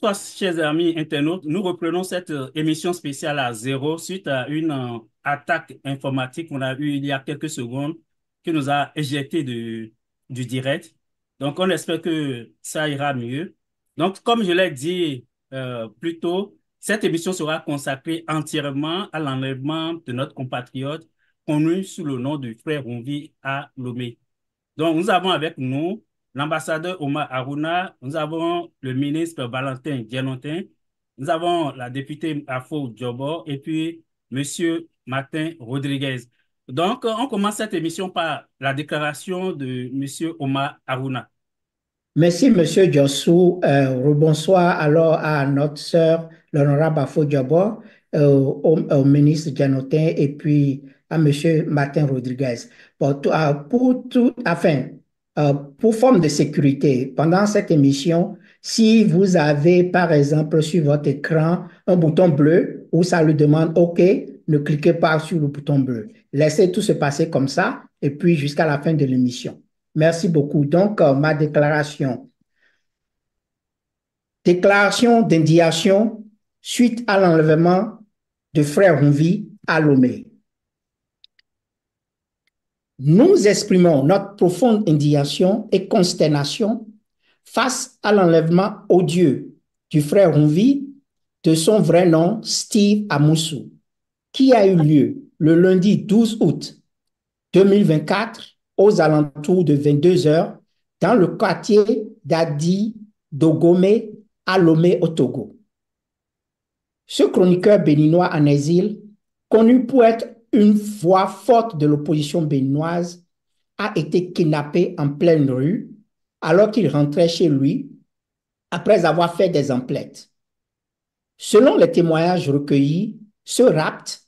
Toi, chers amis internautes, nous reprenons cette émission spéciale à zéro suite à une attaque informatique qu'on a eue il y a quelques secondes qui nous a éjectés du direct. Donc, on espère que ça ira mieux. Donc, comme je l'ai dit plus tôt, cette émission sera consacrée entièrement à l'enlèvement de notre compatriote connu sous le nom de frère Rumvi à Lomé. Donc, nous avons avec nous l'ambassadeur Omar Aruna, nous avons le ministre Valentin Dianotin, nous avons la députée Afo Djobo et puis Monsieur Martin Rodriguez. Donc, on commence cette émission par la déclaration de Monsieur Omar Aruna. Merci, Monsieur Diossou. Rebonsoir alors à notre sœur, l'honorable Bafo Diabo, au ministre Dianotin et puis à Monsieur Martin Rodriguez. Pour forme de sécurité, pendant cette émission, si vous avez, par exemple, sur votre écran un bouton bleu où ça lui demande OK, ne cliquez pas sur le bouton bleu. Laissez tout se passer comme ça et puis jusqu'à la fin de l'émission. Merci beaucoup. Donc, ma déclaration. Déclaration d'indignation suite à l'enlèvement de frère Rumvi à Lomé. Nous exprimons notre profonde indignation et consternation face à l'enlèvement odieux du frère Rumvi de son vrai nom, Steve Amoussou, qui a eu lieu le lundi 12 août 2024 aux alentours de 22 heures dans le quartier d'Adi Dogomé à Lomé au Togo. Ce chroniqueur béninois en exil, connu pour être une voix forte de l'opposition béninoise, a été kidnappé en pleine rue alors qu'il rentrait chez lui après avoir fait des emplettes. Selon les témoignages recueillis, ce rapt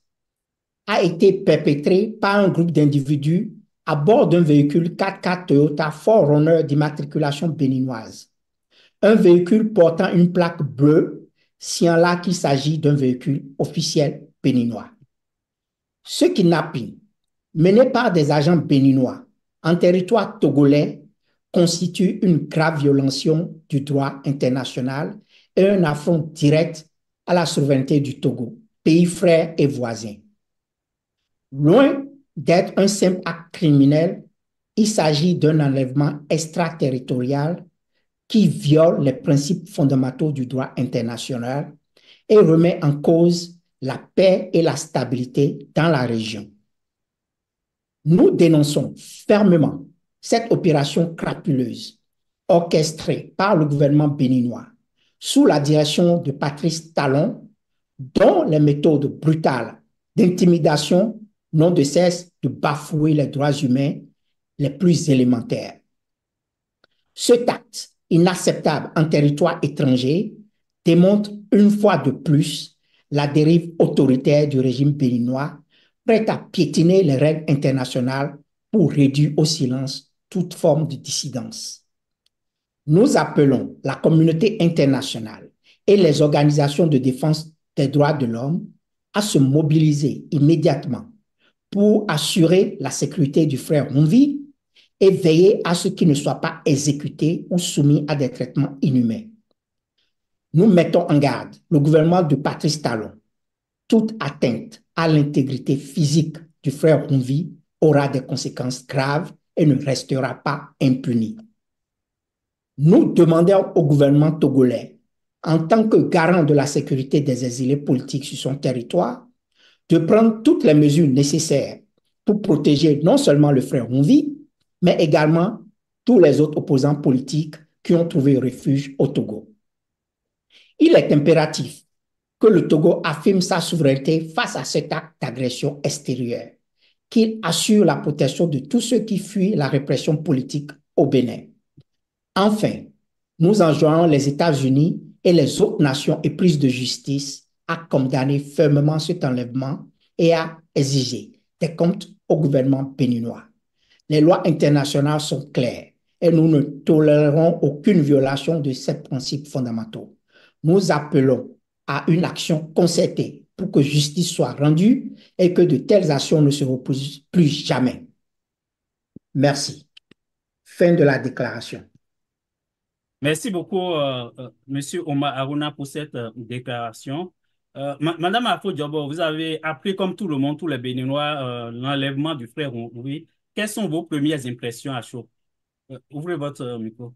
a été perpétré par un groupe d'individus à bord d'un véhicule 4x4 Toyota 4Runner d'immatriculation béninoise. Un véhicule portant une plaque bleue, signalant qu'il s'agit d'un véhicule officiel béninois. Ce kidnapping, mené par des agents béninois en territoire togolais, constitue une grave violation du droit international et un affront direct à la souveraineté du Togo, pays frère et voisin. Loin d'être un simple acte criminel, il s'agit d'un enlèvement extraterritorial qui viole les principes fondamentaux du droit international et remet en cause la paix et la stabilité dans la région. Nous dénonçons fermement cette opération crapuleuse orchestrée par le gouvernement béninois sous la direction de Patrice Talon, dont les méthodes brutales d'intimidation n'ont de cesse de bafouer les droits humains les plus élémentaires. Cet acte inacceptable en territoire étranger démontre une fois de plus la dérive autoritaire du régime béninois, prêt à piétiner les règles internationales pour réduire au silence toute forme de dissidence. Nous appelons la communauté internationale et les organisations de défense des droits de l'homme à se mobiliser immédiatement pour assurer la sécurité du frère Rumvi et veiller à ce qu'il ne soit pas exécuté ou soumis à des traitements inhumains. Nous mettons en garde le gouvernement de Patrice Talon. Toute atteinte à l'intégrité physique du frère Rumvi aura des conséquences graves et ne restera pas impunie. Nous demandons au gouvernement togolais, en tant que garant de la sécurité des exilés politiques sur son territoire, de prendre toutes les mesures nécessaires pour protéger non seulement le frère Rumvi, mais également tous les autres opposants politiques qui ont trouvé refuge au Togo. Il est impératif que le Togo affirme sa souveraineté face à cet acte d'agression extérieure, qu'il assure la protection de tous ceux qui fuient la répression politique au Bénin. Enfin, nous enjoignons les États-Unis et les autres nations éprises de justice à condamner fermement cet enlèvement et à exiger des comptes au gouvernement béninois. Les lois internationales sont claires et nous ne tolérerons aucune violation de ces principes fondamentaux. Nous appelons à une action concertée pour que justice soit rendue et que de telles actions ne se reproduisent plus jamais. Merci. Fin de la déclaration. Merci beaucoup, Monsieur Omar Aruna, pour cette déclaration. Madame Afo Diobo, vous avez appris comme tout le monde, tous les Béninois, l'enlèvement du frère Henri. Quelles sont vos premières impressions à chaud? Ouvrez votre micro.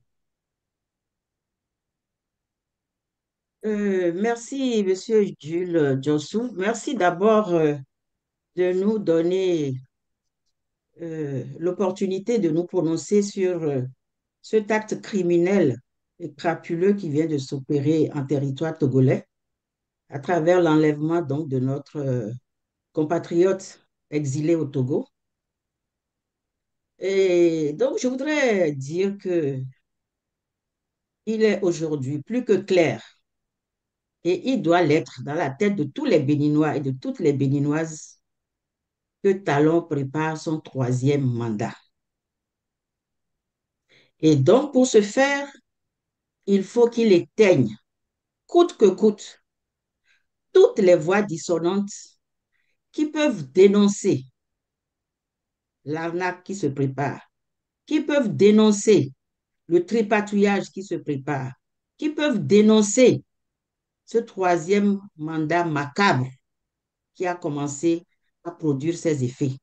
Merci, Monsieur Jules Jossou. Merci d'abord de nous donner l'opportunité de nous prononcer sur cet acte criminel et crapuleux qui vient de s'opérer en territoire togolais à travers l'enlèvement donc de notre compatriote exilé au Togo. Et donc, je voudrais dire que il est aujourd'hui plus que clair et il doit l'être dans la tête de tous les Béninois et de toutes les Béninoises que Talon prépare son troisième mandat. Et donc, pour ce faire, il faut qu'il éteigne, coûte que coûte, toutes les voix dissonantes qui peuvent dénoncer l'arnaque qui se prépare, qui peuvent dénoncer le tripatouillage qui se prépare, qui peuvent dénoncer ce troisième mandat macabre qui a commencé à produire ses effets.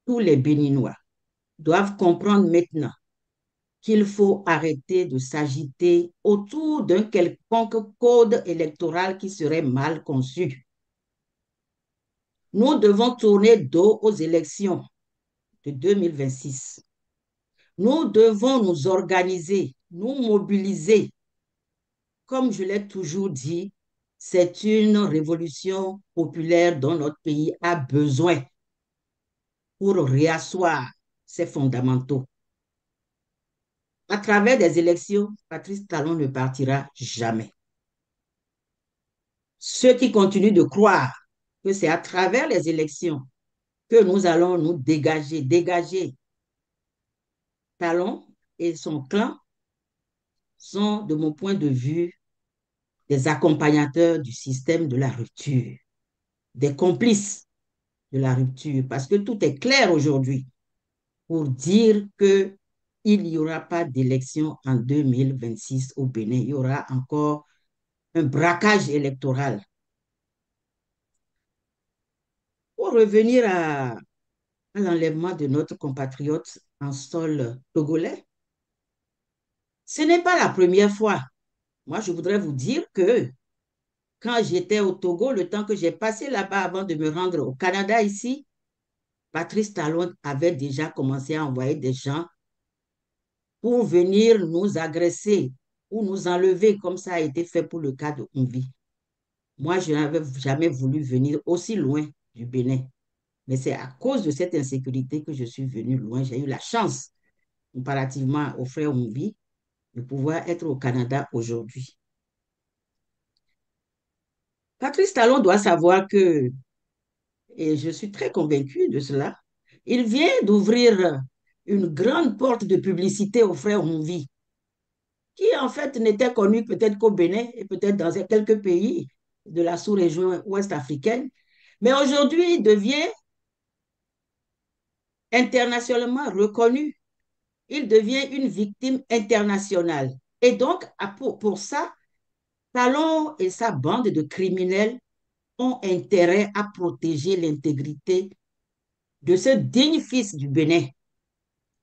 Tous les Béninois doivent comprendre maintenant qu'il faut arrêter de s'agiter autour d'un quelconque code électoral qui serait mal conçu. Nous devons tourner dos aux élections de 2026. Nous devons nous organiser, nous mobiliser. Comme je l'ai toujours dit, c'est une révolution populaire dont notre pays a besoin pour réasseoir ses fondamentaux. À travers des élections, Patrice Talon ne partira jamais. Ceux qui continuent de croire que c'est à travers les élections que nous allons nous dégager Talon et son clan sont, de mon point de vue, des accompagnateurs du système de la rupture, des complices de la rupture, parce que tout est clair aujourd'hui pour dire que il n'y aura pas d'élection en 2026 au Bénin. Il y aura encore un braquage électoral. Pour revenir à l'enlèvement de notre compatriote en sol togolais, ce n'est pas la première fois. Moi, je voudrais vous dire que quand j'étais au Togo, le temps que j'ai passé là-bas avant de me rendre au Canada ici, Patrice Talon avait déjà commencé à envoyer des gens pour venir nous agresser ou nous enlever, comme ça a été fait pour le cas de Onvi. Moi, je n'avais jamais voulu venir aussi loin du Bénin. Mais c'est à cause de cette insécurité que je suis venu loin. J'ai eu la chance, comparativement aux frères Onvi, de pouvoir être au Canada aujourd'hui. Patrice Talon doit savoir que, et je suis très convaincue de cela, il vient d'ouvrir une grande porte de publicité aux frères Onvi, qui en fait n'était connu peut-être qu'au Bénin et peut-être dans quelques pays de la sous-région ouest africaine, mais aujourd'hui il devient internationalement reconnu. Il devient une victime internationale. Et donc, pour ça, Talon et sa bande de criminels ont intérêt à protéger l'intégrité de ce digne fils du Bénin,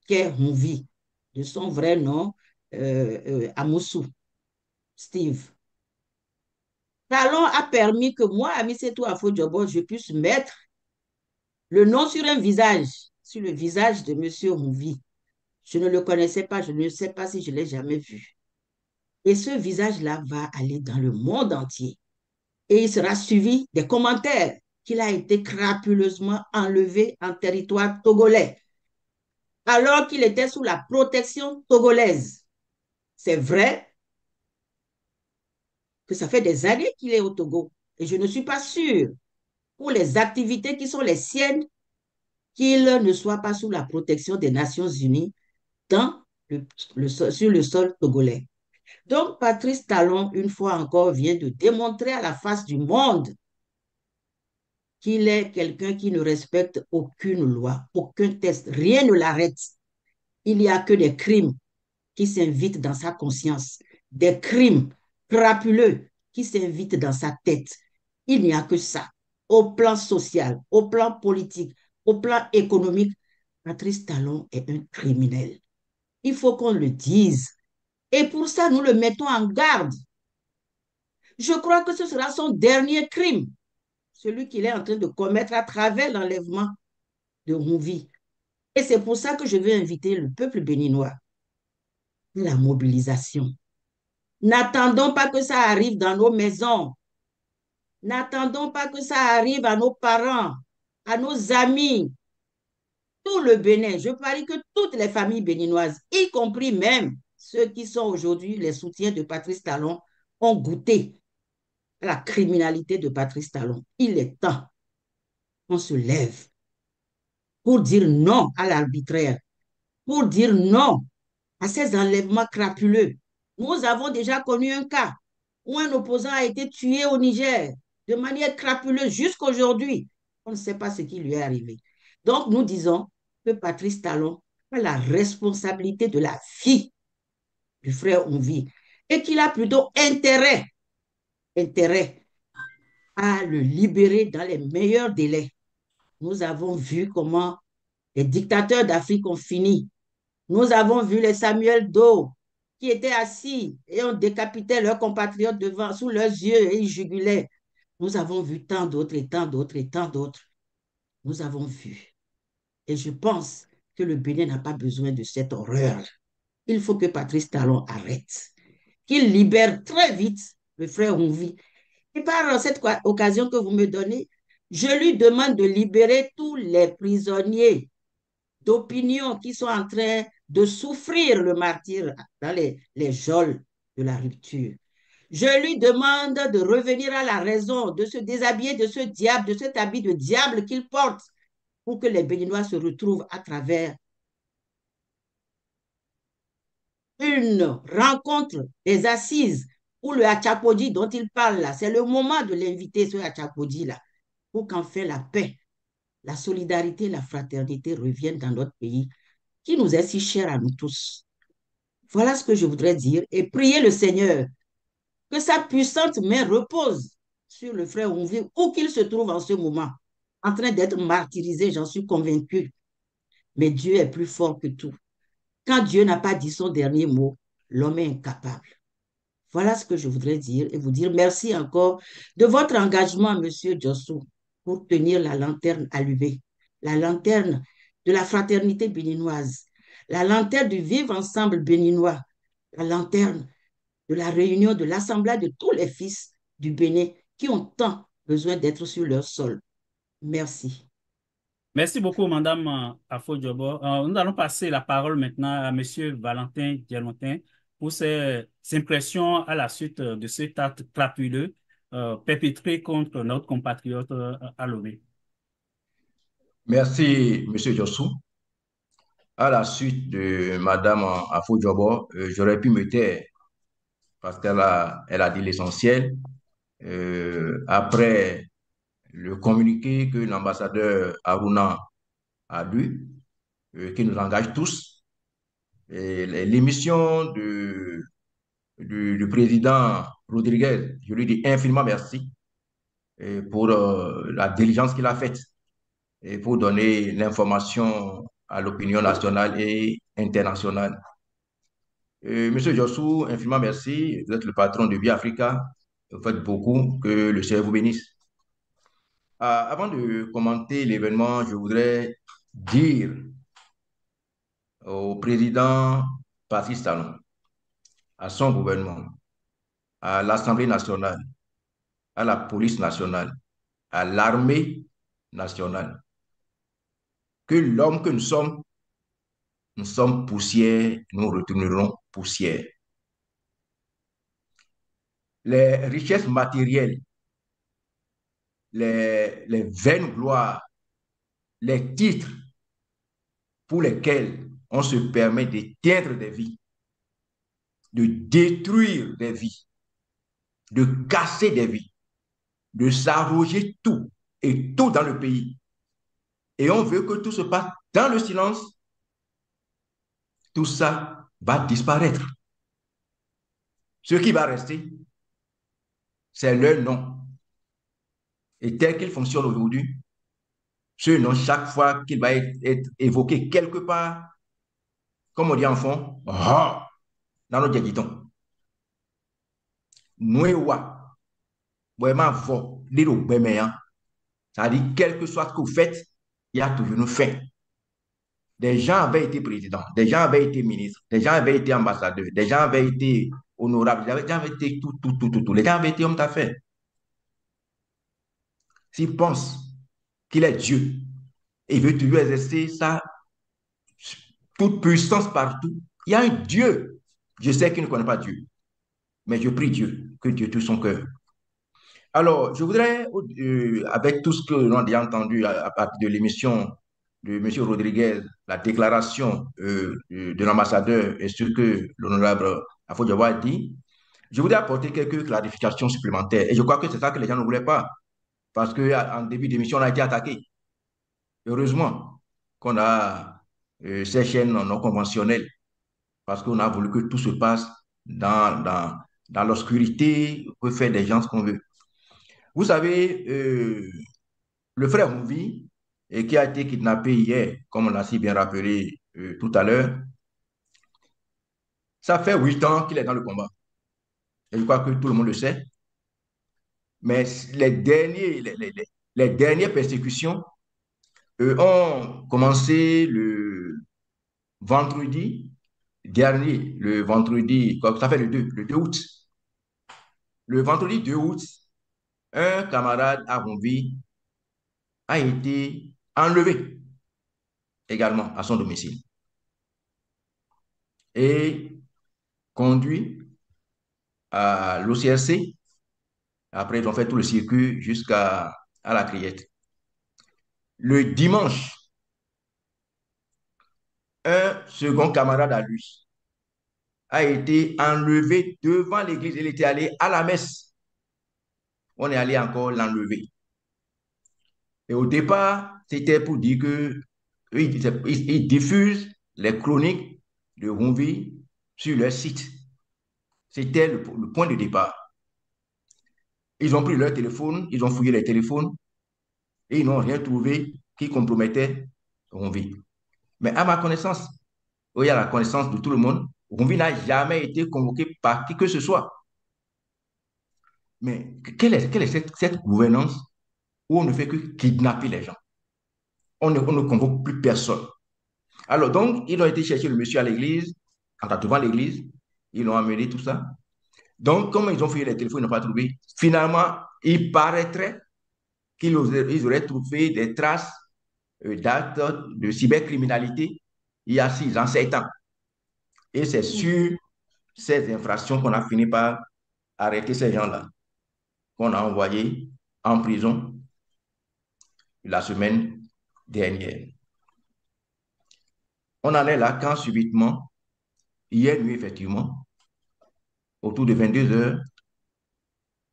qu'est Honvi, de son vrai nom, Amoussou, Steve. Talon a permis que moi, Amisetou Afo-Diobo, je puisse mettre le nom sur un visage, sur le visage de M. Honvi. Je ne le connaissais pas, je ne sais pas si je l'ai jamais vu. Et ce visage-là va aller dans le monde entier. Et il sera suivi des commentaires qu'il a été crapuleusement enlevé en territoire togolais, alors qu'il était sous la protection togolaise. C'est vrai que ça fait des années qu'il est au Togo. Et je ne suis pas sûre, pour les activités qui sont les siennes, qu'il ne soit pas sous la protection des Nations Unies sur le sol togolais. Donc, Patrice Talon, une fois encore, vient de démontrer à la face du monde qu'il est quelqu'un qui ne respecte aucune loi, aucun test. Rien ne l'arrête. Il n'y a que des crimes qui s'invitent dans sa conscience, des crimes crapuleux qui s'invitent dans sa tête. Il n'y a que ça. Au plan social, au plan politique, au plan économique, Patrice Talon est un criminel. Il faut qu'on le dise. Et pour ça, nous le mettons en garde. Je crois que ce sera son dernier crime, celui qu'il est en train de commettre à travers l'enlèvement de Rouvi. Et c'est pour ça que je veux inviter le peuple béninois à la mobilisation. N'attendons pas que ça arrive dans nos maisons. N'attendons pas que ça arrive à nos parents, à nos amis, tout le Bénin. Je parie que toutes les familles béninoises, y compris même ceux qui sont aujourd'hui les soutiens de Patrice Talon, ont goûté à la criminalité de Patrice Talon. Il est temps qu'on se lève pour dire non à l'arbitraire, pour dire non à ces enlèvements crapuleux. Nous avons déjà connu un cas où un opposant a été tué au Niger de manière crapuleuse jusqu'aujourd'hui. On ne sait pas ce qui lui est arrivé. Donc, nous disons que Patrice Talon a la responsabilité de la vie du frère Onvi et qu'il a plutôt intérêt à le libérer dans les meilleurs délais. Nous avons vu comment les dictateurs d'Afrique ont fini. Nous avons vu les Samuel Doe qui étaient assis et on décapitait leurs compatriotes devant, sous leurs yeux et ils jugulaient. Nous avons vu tant d'autres et tant d'autres et tant d'autres. Nous avons vu. Et je pense que le Bénin n'a pas besoin de cette horreur. Il faut que Patrice Talon arrête, qu'il libère très vite le frère Rouvi. Et par cette occasion que vous me donnez, je lui demande de libérer tous les prisonniers d'opinion qui sont en train de souffrir le martyre dans les geôles de la rupture. Je lui demande de revenir à la raison, de se déshabiller de ce diable, de cet habit de diable qu'il porte, pour que les Béninois se retrouvent à travers une rencontre des assises où le Hachapodi dont il parle là, c'est le moment de l'inviter, ce Hachapodi là, pour qu'enfin la paix, la solidarité, la fraternité reviennent dans notre pays qui nous est si cher à nous tous. Voilà ce que je voudrais dire et prier le Seigneur que sa puissante main repose sur le frère Onvi, où qu'il se trouve en ce moment, en train d'être martyrisé, j'en suis convaincu. Mais Dieu est plus fort que tout. Quand Dieu n'a pas dit son dernier mot, l'homme est incapable. Voilà ce que je voudrais dire et vous dire merci encore de votre engagement, Monsieur Jossou, pour tenir la lanterne allumée, la lanterne de la fraternité béninoise, la lanterne du vivre ensemble béninois, la lanterne de la réunion de l'Assemblée de tous les fils du Bénin qui ont tant besoin d'être sur leur sol. Merci. Merci beaucoup, Madame Afo-Diobo. Nous allons passer la parole maintenant à Monsieur Valentin Diamantin pour ses impressions à la suite de cet acte crapuleux perpétré contre notre compatriote à Lomé. Merci, Monsieur Jossou. À la suite de Madame Afo Diobo, j'aurais pu me taire parce elle a dit l'essentiel. Après le communiqué que l'ambassadeur Aruna a lu, qui nous engage tous, et l'émission du président Rodriguez, je lui dis infiniment merci pour la diligence qu'il a faite et pour donner l'information à l'opinion nationale et internationale. Monsieur Jossou, infiniment merci. Vous êtes le patron de Via Africa. Vous faites beaucoup. Que le Seigneur vous bénisse. Avant de commenter l'événement, je voudrais dire au président Patrice Talon, à son gouvernement, à l'Assemblée nationale, à la police nationale, à l'armée nationale, que l'homme que nous sommes poussière, nous retournerons poussière. Les richesses matérielles, les vaines gloires, les titres pour lesquels on se permet d'éteindre des vies, de détruire des vies, de casser des vies, de s'arroger tout et tout dans le pays. Et on veut que tout se passe dans le silence. Tout ça va disparaître. Ce qui va rester, c'est leur nom. Et tel qu'il fonctionne aujourd'hui, ce nom, chaque fois qu'il va être évoqué quelque part, comme on dit en fond, ah, dans notre dialecton, Nouéwa, vraiment, vo, lilo, béméan. C'est-à-dire, quel que soit ce que vous faites, il y a toujours une fin. Des gens avaient été présidents, des gens avaient été ministres, des gens avaient été ambassadeurs, des gens avaient été honorables, des gens avaient été tout. Les gens avaient été hommes d'affaires. S'il pense qu'il est Dieu et veut toujours exercer sa toute puissance partout, il y a un Dieu. Je sais qu'il ne connaît pas Dieu, mais je prie Dieu, que Dieu touche son cœur. Alors, je voudrais, avec tout ce que l'on a déjà entendu à partir de l'émission de M. Rodriguez, la déclaration de l'ambassadeur et ce que l'honorable Afo-Diawara a dit, je voudrais apporter quelques clarifications supplémentaires. Et je crois que c'est ça que les gens ne voulaient pas, parce qu'en début d'émission, on a été attaqué. Heureusement qu'on a ces chaînes non conventionnelles, parce qu'on a voulu que tout se passe dans l'obscurité, on peut faire des gens ce qu'on veut. Vous savez, le frère Mouvi, qui a été kidnappé hier, comme on l'a si bien rappelé tout à l'heure, ça fait 8 ans qu'il est dans le combat. Et je crois que tout le monde le sait. Mais les dernières persécutions ont commencé le vendredi dernier, le vendredi, ça fait le 2 août. Le vendredi 2 août, un camarade à Mouvi a été enlevé également à son domicile et conduit à l'OCRC. Après, ils ont fait tout le circuit jusqu'à la Criette. Le dimanche, un second camarade à lui a été enlevé devant l'église. Il était allé à la messe. On est allé encore l'enlever. Et au départ, c'était pour dire que ils diffusent les chroniques de Rumvi sur leur site. C'était le point de départ. Ils ont pris leur téléphone, ils ont fouillé les téléphones et ils n'ont rien trouvé qui compromettait Rumvi. Mais à ma connaissance, oui, à la connaissance de tout le monde, Rumvi n'a jamais été convoqué par qui que ce soit. Mais quelle est cette gouvernance où on ne fait que kidnapper les gens? On ne convoque plus personne. Alors donc, ils ont été chercher le monsieur à l'église, devant l'église, ils l'ont amené, tout ça. Donc, comme ils ont fouillé les téléphones, ils n'ont pas trouvé. Finalement, il paraîtrait qu'ils auraient trouvé des traces d'actes de cybercriminalité il y a 6 ans, 7 ans. Et c'est sur ces infractions qu'on a fini par arrêter ces gens-là, qu'on a envoyés en prison la semaine dernière. On en est là quand subitement, hier nuit, effectivement, autour de 22 heures,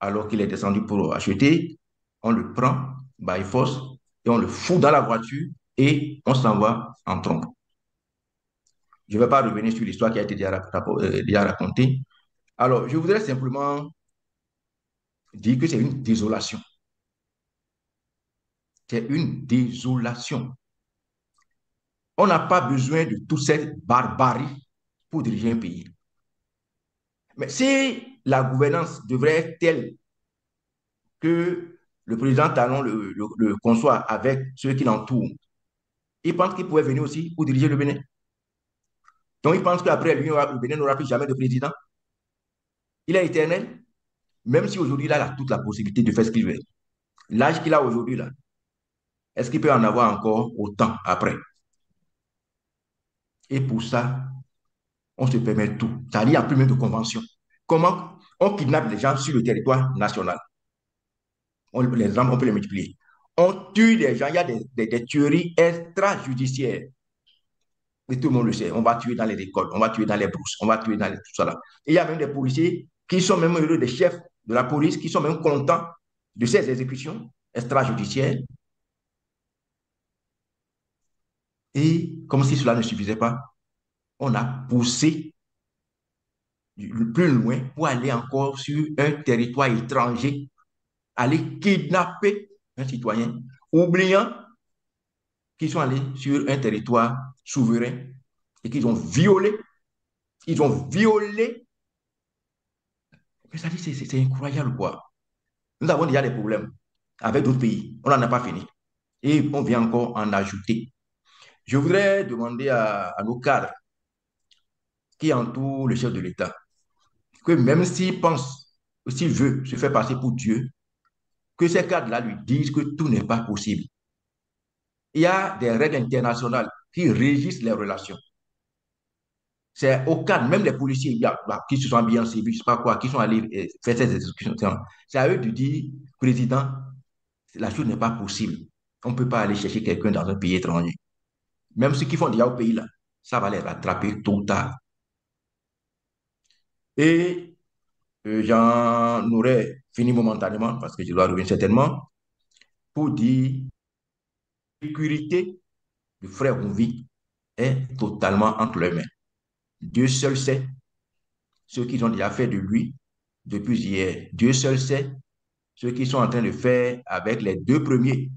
alors qu'il est descendu pour acheter, on le prend by force et on le fout dans la voiture et on s'en va en trompe. Je ne vais pas revenir sur l'histoire qui a été déjà racontée. Alors, je voudrais simplement dire que c'est une désolation. C'est une désolation. On n'a pas besoin de toute cette barbarie pour diriger un pays. Mais si la gouvernance devrait être telle que le président Talon le conçoit avec ceux qui l'entourent, il pense qu'il pourrait venir aussi pour diriger le Bénin. Donc, il pense qu'après lui, le Bénin n'aura plus jamais de président. Il est éternel, même si aujourd'hui, il a toute la possibilité de faire ce qu'il veut. L'âge qu'il a aujourd'hui, là, est-ce qu'il peut en avoir encore autant après? Et pour ça, on se permet tout. C'est-à-dire, il n'y a plus même de convention. Comment on kidnappe les gens sur le territoire national? Les exemples, on peut les multiplier. On tue les gens, il y a des tueries extrajudiciaires. Et tout le monde le sait. On va tuer dans les écoles, on va tuer dans les brousses, on va tuer dans tout ça là. Et il y a même des policiers qui sont même heureux, des chefs de la police, qui sont même contents de ces exécutions extrajudiciaires. Et comme si cela ne suffisait pas, on a poussé plus loin pour aller encore sur un territoire étranger, aller kidnapper un citoyen, oubliant qu'ils sont allés sur un territoire souverain et qu'ils ont violé, Mais ça dit, c'est incroyable quoi. Nous avons déjà des problèmes avec d'autres pays. On n'en a pas fini. Et on vient encore en ajouter. Je voudrais demander à nos cadres qui entourent le chef de l'État que même s'il pense, s'il veut se faire passer pour Dieu, que ces cadres-là lui disent que tout n'est pas possible. Il y a des règles internationales qui régissent les relations. C'est au cadre, même les policiers qui se sont habillés en civil, je ne sais pas quoi, qui sont allés faire ces exécutions. C'est à eux de dire, président, la chose n'est pas possible. On ne peut pas aller chercher quelqu'un dans un pays étranger. Même ceux qui font déjà au pays là, ça va les rattraper tôt ou tard. Et j'en aurais fini momentanément parce que je dois revenir certainement pour dire que la sécurité du frère Rouvi est totalement entre les mains. Dieu seul sait ce qu'ils ont déjà fait de lui depuis hier. Dieu seul sait ce qu'ils sont en train de faire avec les deux premiers.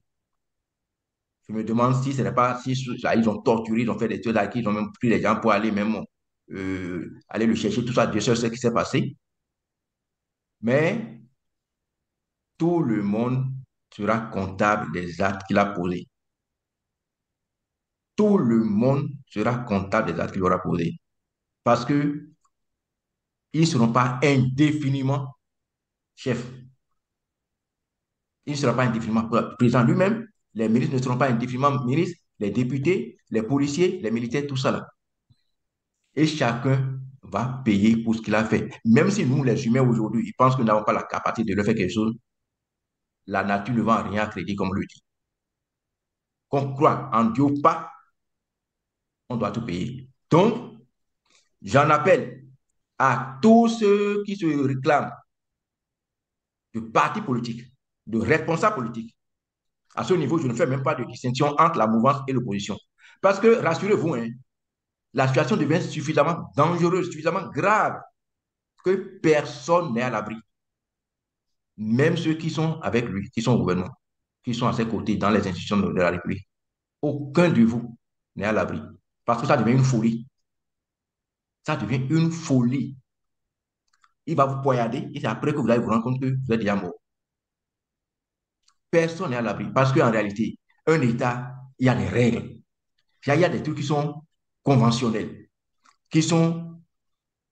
Je me demande si ce n'est pas, si là, ils ont torturé, ils ont fait des choses là, qu'ils ont même pris les gens pour aller même aller le chercher, tout ça. Dieu seul sait ce qui s'est passé. Mais tout le monde sera comptable des actes qu'il a posés. Tout le monde sera comptable des actes qu'il aura posés. Parce que ils ne seront pas indéfiniment chefs. Il ne sera pas indéfiniment président lui-même. Les ministres ne seront pas indéfiniment ministres. Les députés, les policiers, les militaires, tout ça là. Et chacun va payer pour ce qu'il a fait. Même si nous, les humains, aujourd'hui, ils pensent que nous n'avons pas la capacité de leur faire quelque chose, la nature ne va en rien crédit, comme on le dit. Qu'on croit en Dieu ou pas, on doit tout payer. Donc, j'en appelle à tous ceux qui se réclament de partis politiques, de responsables politiques. À ce niveau, je ne fais même pas de distinction entre la mouvance et l'opposition. Parce que, rassurez-vous, hein, la situation devient suffisamment dangereuse, suffisamment grave, que personne n'est à l'abri. Même ceux qui sont avec lui, qui sont au gouvernement, qui sont à ses côtés dans les institutions de la République. Aucun de vous n'est à l'abri. Parce que ça devient une folie. Ça devient une folie. Il va vous poignarder et c'est après que vous allez vous rendre compte que vous êtes déjà mort. Personne n'est à l'abri. Parce qu'en réalité, un État, il y a des règles. Il y a des trucs qui sont conventionnels, qui sont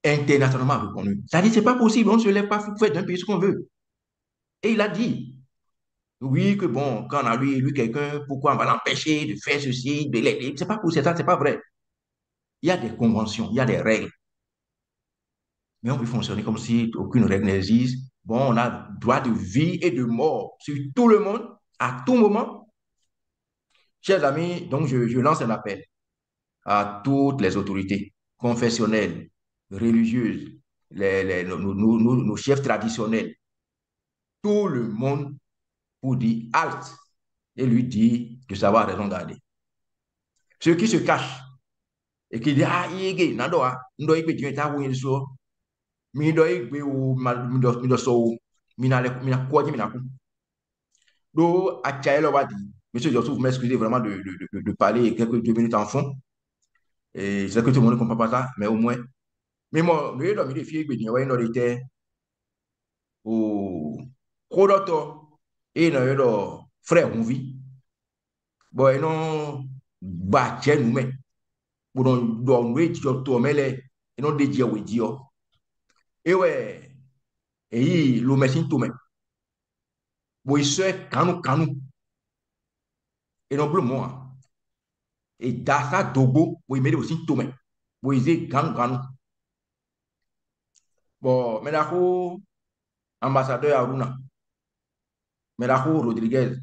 internationalement reconnus. Ça dit, c'est pas possible, on ne se lève pas pour faire d'un pays ce qu'on veut. Et il a dit, oui, que bon, quand on a lui élu quelqu'un, pourquoi on va l'empêcher de faire ceci, de l'aider? C'est pas possible, ça, c'est pas vrai. Il y a des conventions, il y a des règles. Mais on peut fonctionner comme si aucune règle n'existe. Bon, on a droit de vie et de mort sur tout le monde, à tout moment. Chers amis, donc je lance un appel à toutes les autorités confessionnelles, religieuses, nos chefs traditionnels, tout le monde pour dire halte et lui dire de savoir raison garder. Ceux qui se cachent et qui disent, ah, il est nando, ndo ikpe dieu ta win so, mi do ikpe o mi do so, mina kwa mina ku. Do achaelo wadi. Monsieur Jossou, vous m'excusez vraiment de parler quelques 2 minutes en fond. Et je sais que tout le monde ne comprend pas ça, mais au moins. Mais moi, je dois me défier que nous avons été au Kodoto et nous avons frère Mouvi. Bon, et non, bah, tiens, nous, mais, pour nous, mais les, et non, des dieux, oui, dieux. Et ouais, et le messin tout, mais, bon, il se canou, et non, plus moi. Et dasa dogo, bon, il met aussi tout, mais, bon, il dit ganou. Bon, mais là, ambassadeur Aruna, mais là, Rodriguez,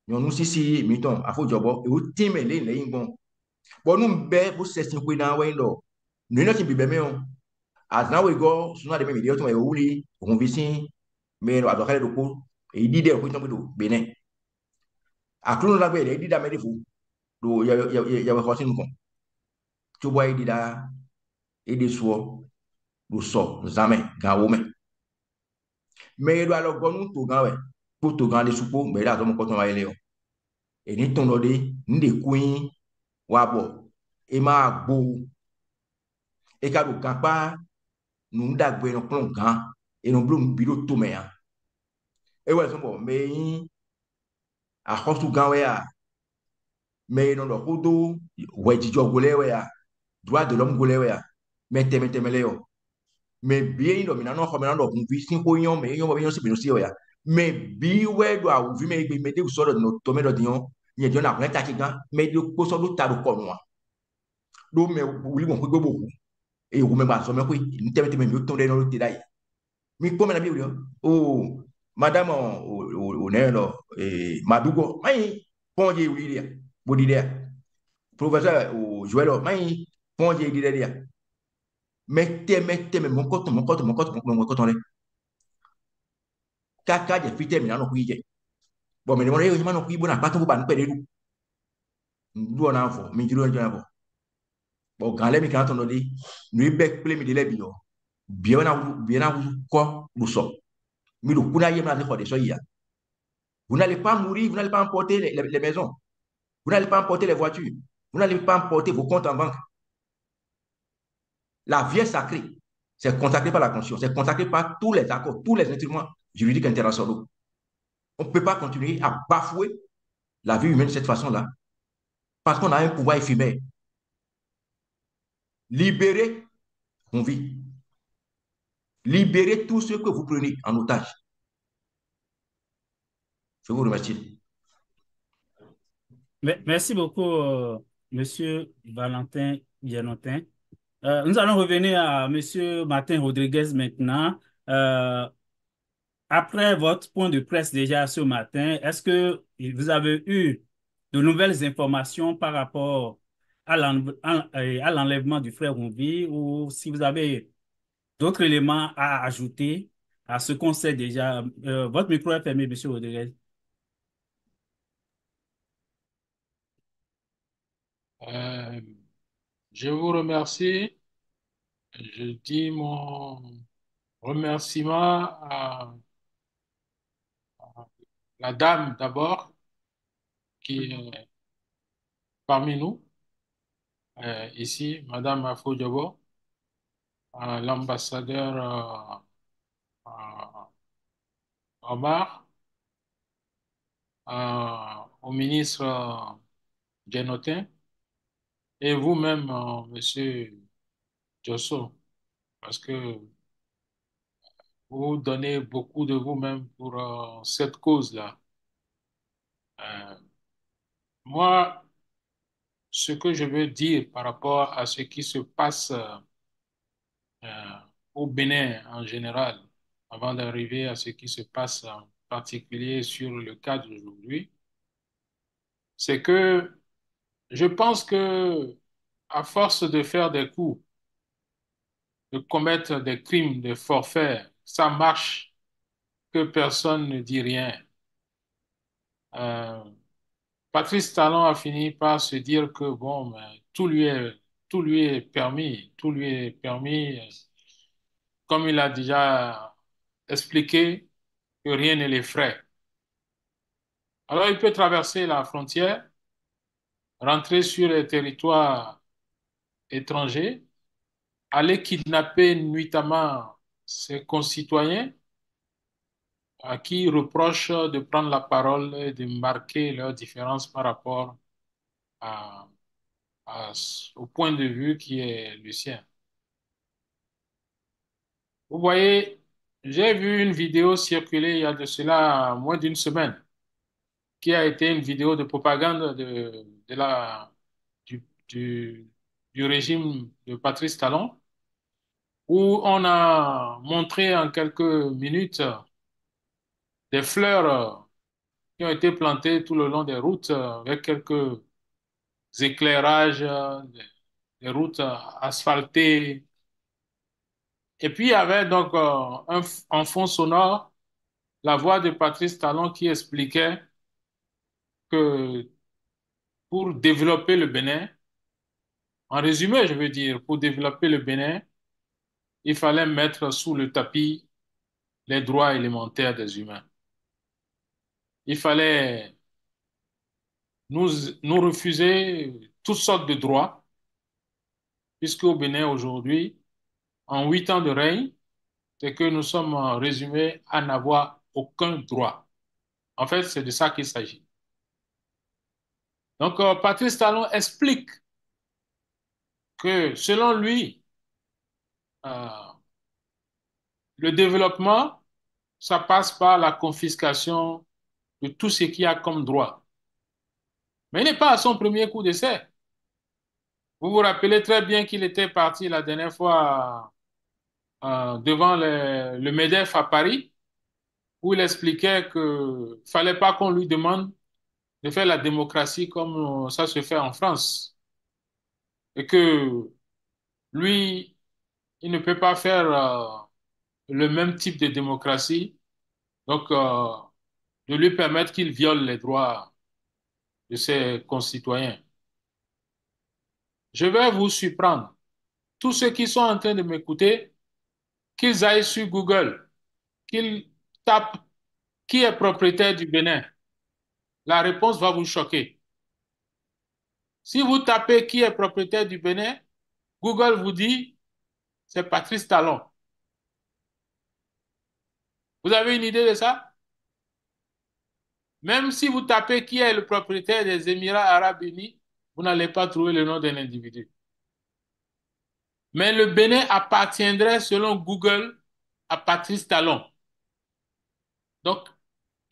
nous sisi miton afo jobo e o time le ingon bo nu be bo sesin kwe na we ndo nu no tin bibe me o as now we go suna de me video to e wuli o visin me no adokale do ko e di de ko tin do bene akru na be e di da me defu do ya we hosin ko to boy di da e de so le sort, jamais, grand mais il doit alors nous tout grand, ouais, pour tout grand les soupos, mais là, comme quand on va y aller, et ni ton odé, ni des couilles, wabo, et ma beau, et quand on pas, nous d'agouer nos plans grand, et nous bloquons bureau tout, mais, et ouais, c'est bon, mais, à cause tout grand, ouais, mais non, le kudu, ouais, Didio Gole, ouais, droit de l'homme Gole, ouais, mais Léo. Mais bien, non, mais non, comme non, on vit sin coyon, mais on va bien se bénir, ouais. Mais bi, ouais, doit, vu, mais des sortes de nos tomates d'oignon, il y a des gens qui ont attaqué, mais de quoi ça, d'autres tas de corps, moi. Donc, mais, oui, bon, beaucoup. Et vous même pas, ça, mais oui, une telle, mais mieux tomber dans le détail. Mais comme la Bible, oh, madame, au nez, là, et Madugo, mais, bon, j'ai oublié, vous dites, professeur, au Joël, mais, bon, j'ai dit, mais, mon coton, kaka je fite mi nano kuije bo me mo yo mano kuibo na patu ban pede du na fo mi jiro na fo bo gale mi kan to no di nu be ple mi de le bi yo bi na ko lu so mi lu kuna yem na de so ya vous n'allez pas mourir, vous n'allez pas emporter les maisons, vous n'allez pas emporter les voitures, vous n'allez pas emporter vos comptes en banque. La vie est sacrée, c'est consacré par la conscience, c'est consacré par tous les accords, tous les instruments juridiques internationaux. On ne peut pas continuer à bafouer la vie humaine de cette façon-là parce qu'on a un pouvoir éphémère. Libérez on vit. Libérez tous ceux que vous prenez en otage. Je vous remercie. Merci beaucoup, Monsieur Valentin Bienotin. Nous allons revenir à Monsieur Martin Rodriguez maintenant. Euh, Après votre point de presse déjà ce matin, est-ce que vous avez eu de nouvelles informations par rapport à l'enlèvement du frère Rumbi ou si vous avez d'autres éléments à ajouter à ce qu'on sait déjà? Votre micro est fermé, Monsieur Rodriguez. Euh, je vous remercie. Je dis mon remerciement à la dame d'abord qui est parmi nous ici, Madame Afo Diobo, à l'ambassadeur Omar, au ministre Genotin et vous-même, Monsieur Josso, parce que vous donnez beaucoup de vous-même pour cette cause-là. Euh, moi, ce que je veux dire par rapport à ce qui se passe euh, au Bénin en général, avant d'arriver à ce qui se passe en particulier sur le cas d'aujourd'hui, c'est que je pense que à force de faire des coups, de commettre des crimes, des forfaits, ça marche, que personne ne dit rien. Euh, Patrice Talon a fini par se dire que bon, mais tout lui est permis, tout lui est permis, comme il a déjà expliqué, que rien ne l'effraie. Alors il peut traverser la frontière, rentrer sur les territoires étrangers, aller kidnapper nuitamment ses concitoyens à qui il reproche de prendre la parole et de marquer leurs différences par rapport à, au point de vue qui est le sien. Vous voyez, j'ai vu une vidéo circuler il y a de cela moins d'une semaine, qui a été une vidéo de propagande du, du, du régime de Patrice Talon, où on a montré en quelques minutes des fleurs qui ont été plantées tout le long des routes avec quelques éclairages, des routes asphaltées. Et puis, il y avait donc en fond sonore la voix de Patrice Talon qui expliquait que pour développer le Bénin, en résumé, je veux dire, pour développer le Bénin, il fallait mettre sous le tapis les droits élémentaires des humains. Il fallait nous, nous refuser toutes sortes de droits, puisque au Bénin aujourd'hui, en 8 ans de règne, c'est que nous sommes résumés à n'avoir aucun droit. En fait, c'est de ça qu'il s'agit. Donc, Patrice Talon explique que selon lui, euh, le développement, ça passe par la confiscation de tout ce qu'il y a comme droit. Mais il n'est pas à son premier coup d'essai. Vous vous rappelez très bien qu'il était parti la dernière fois devant le MEDEF à Paris, où il expliquait qu'il ne fallait pas qu'on lui demande de faire la démocratie comme ça se fait en France. Et que lui, il ne peut pas faire le même type de démocratie, donc de lui permettre qu'il viole les droits de ses concitoyens. Je vais vous surprendre. Tous ceux qui sont en train de m'écouter, qu'ils aillent sur Google, qu'ils tapent qui est propriétaire du Bénin. La réponse va vous choquer. Si vous tapez qui est propriétaire du Bénin, Google vous dit c'est Patrice Talon. Vous avez une idée de ça? Même si vous tapez qui est le propriétaire des Émirats arabes unis, vous n'allez pas trouver le nom d'un individu. Mais le Bénin appartiendrait, selon Google, à Patrice Talon. Donc,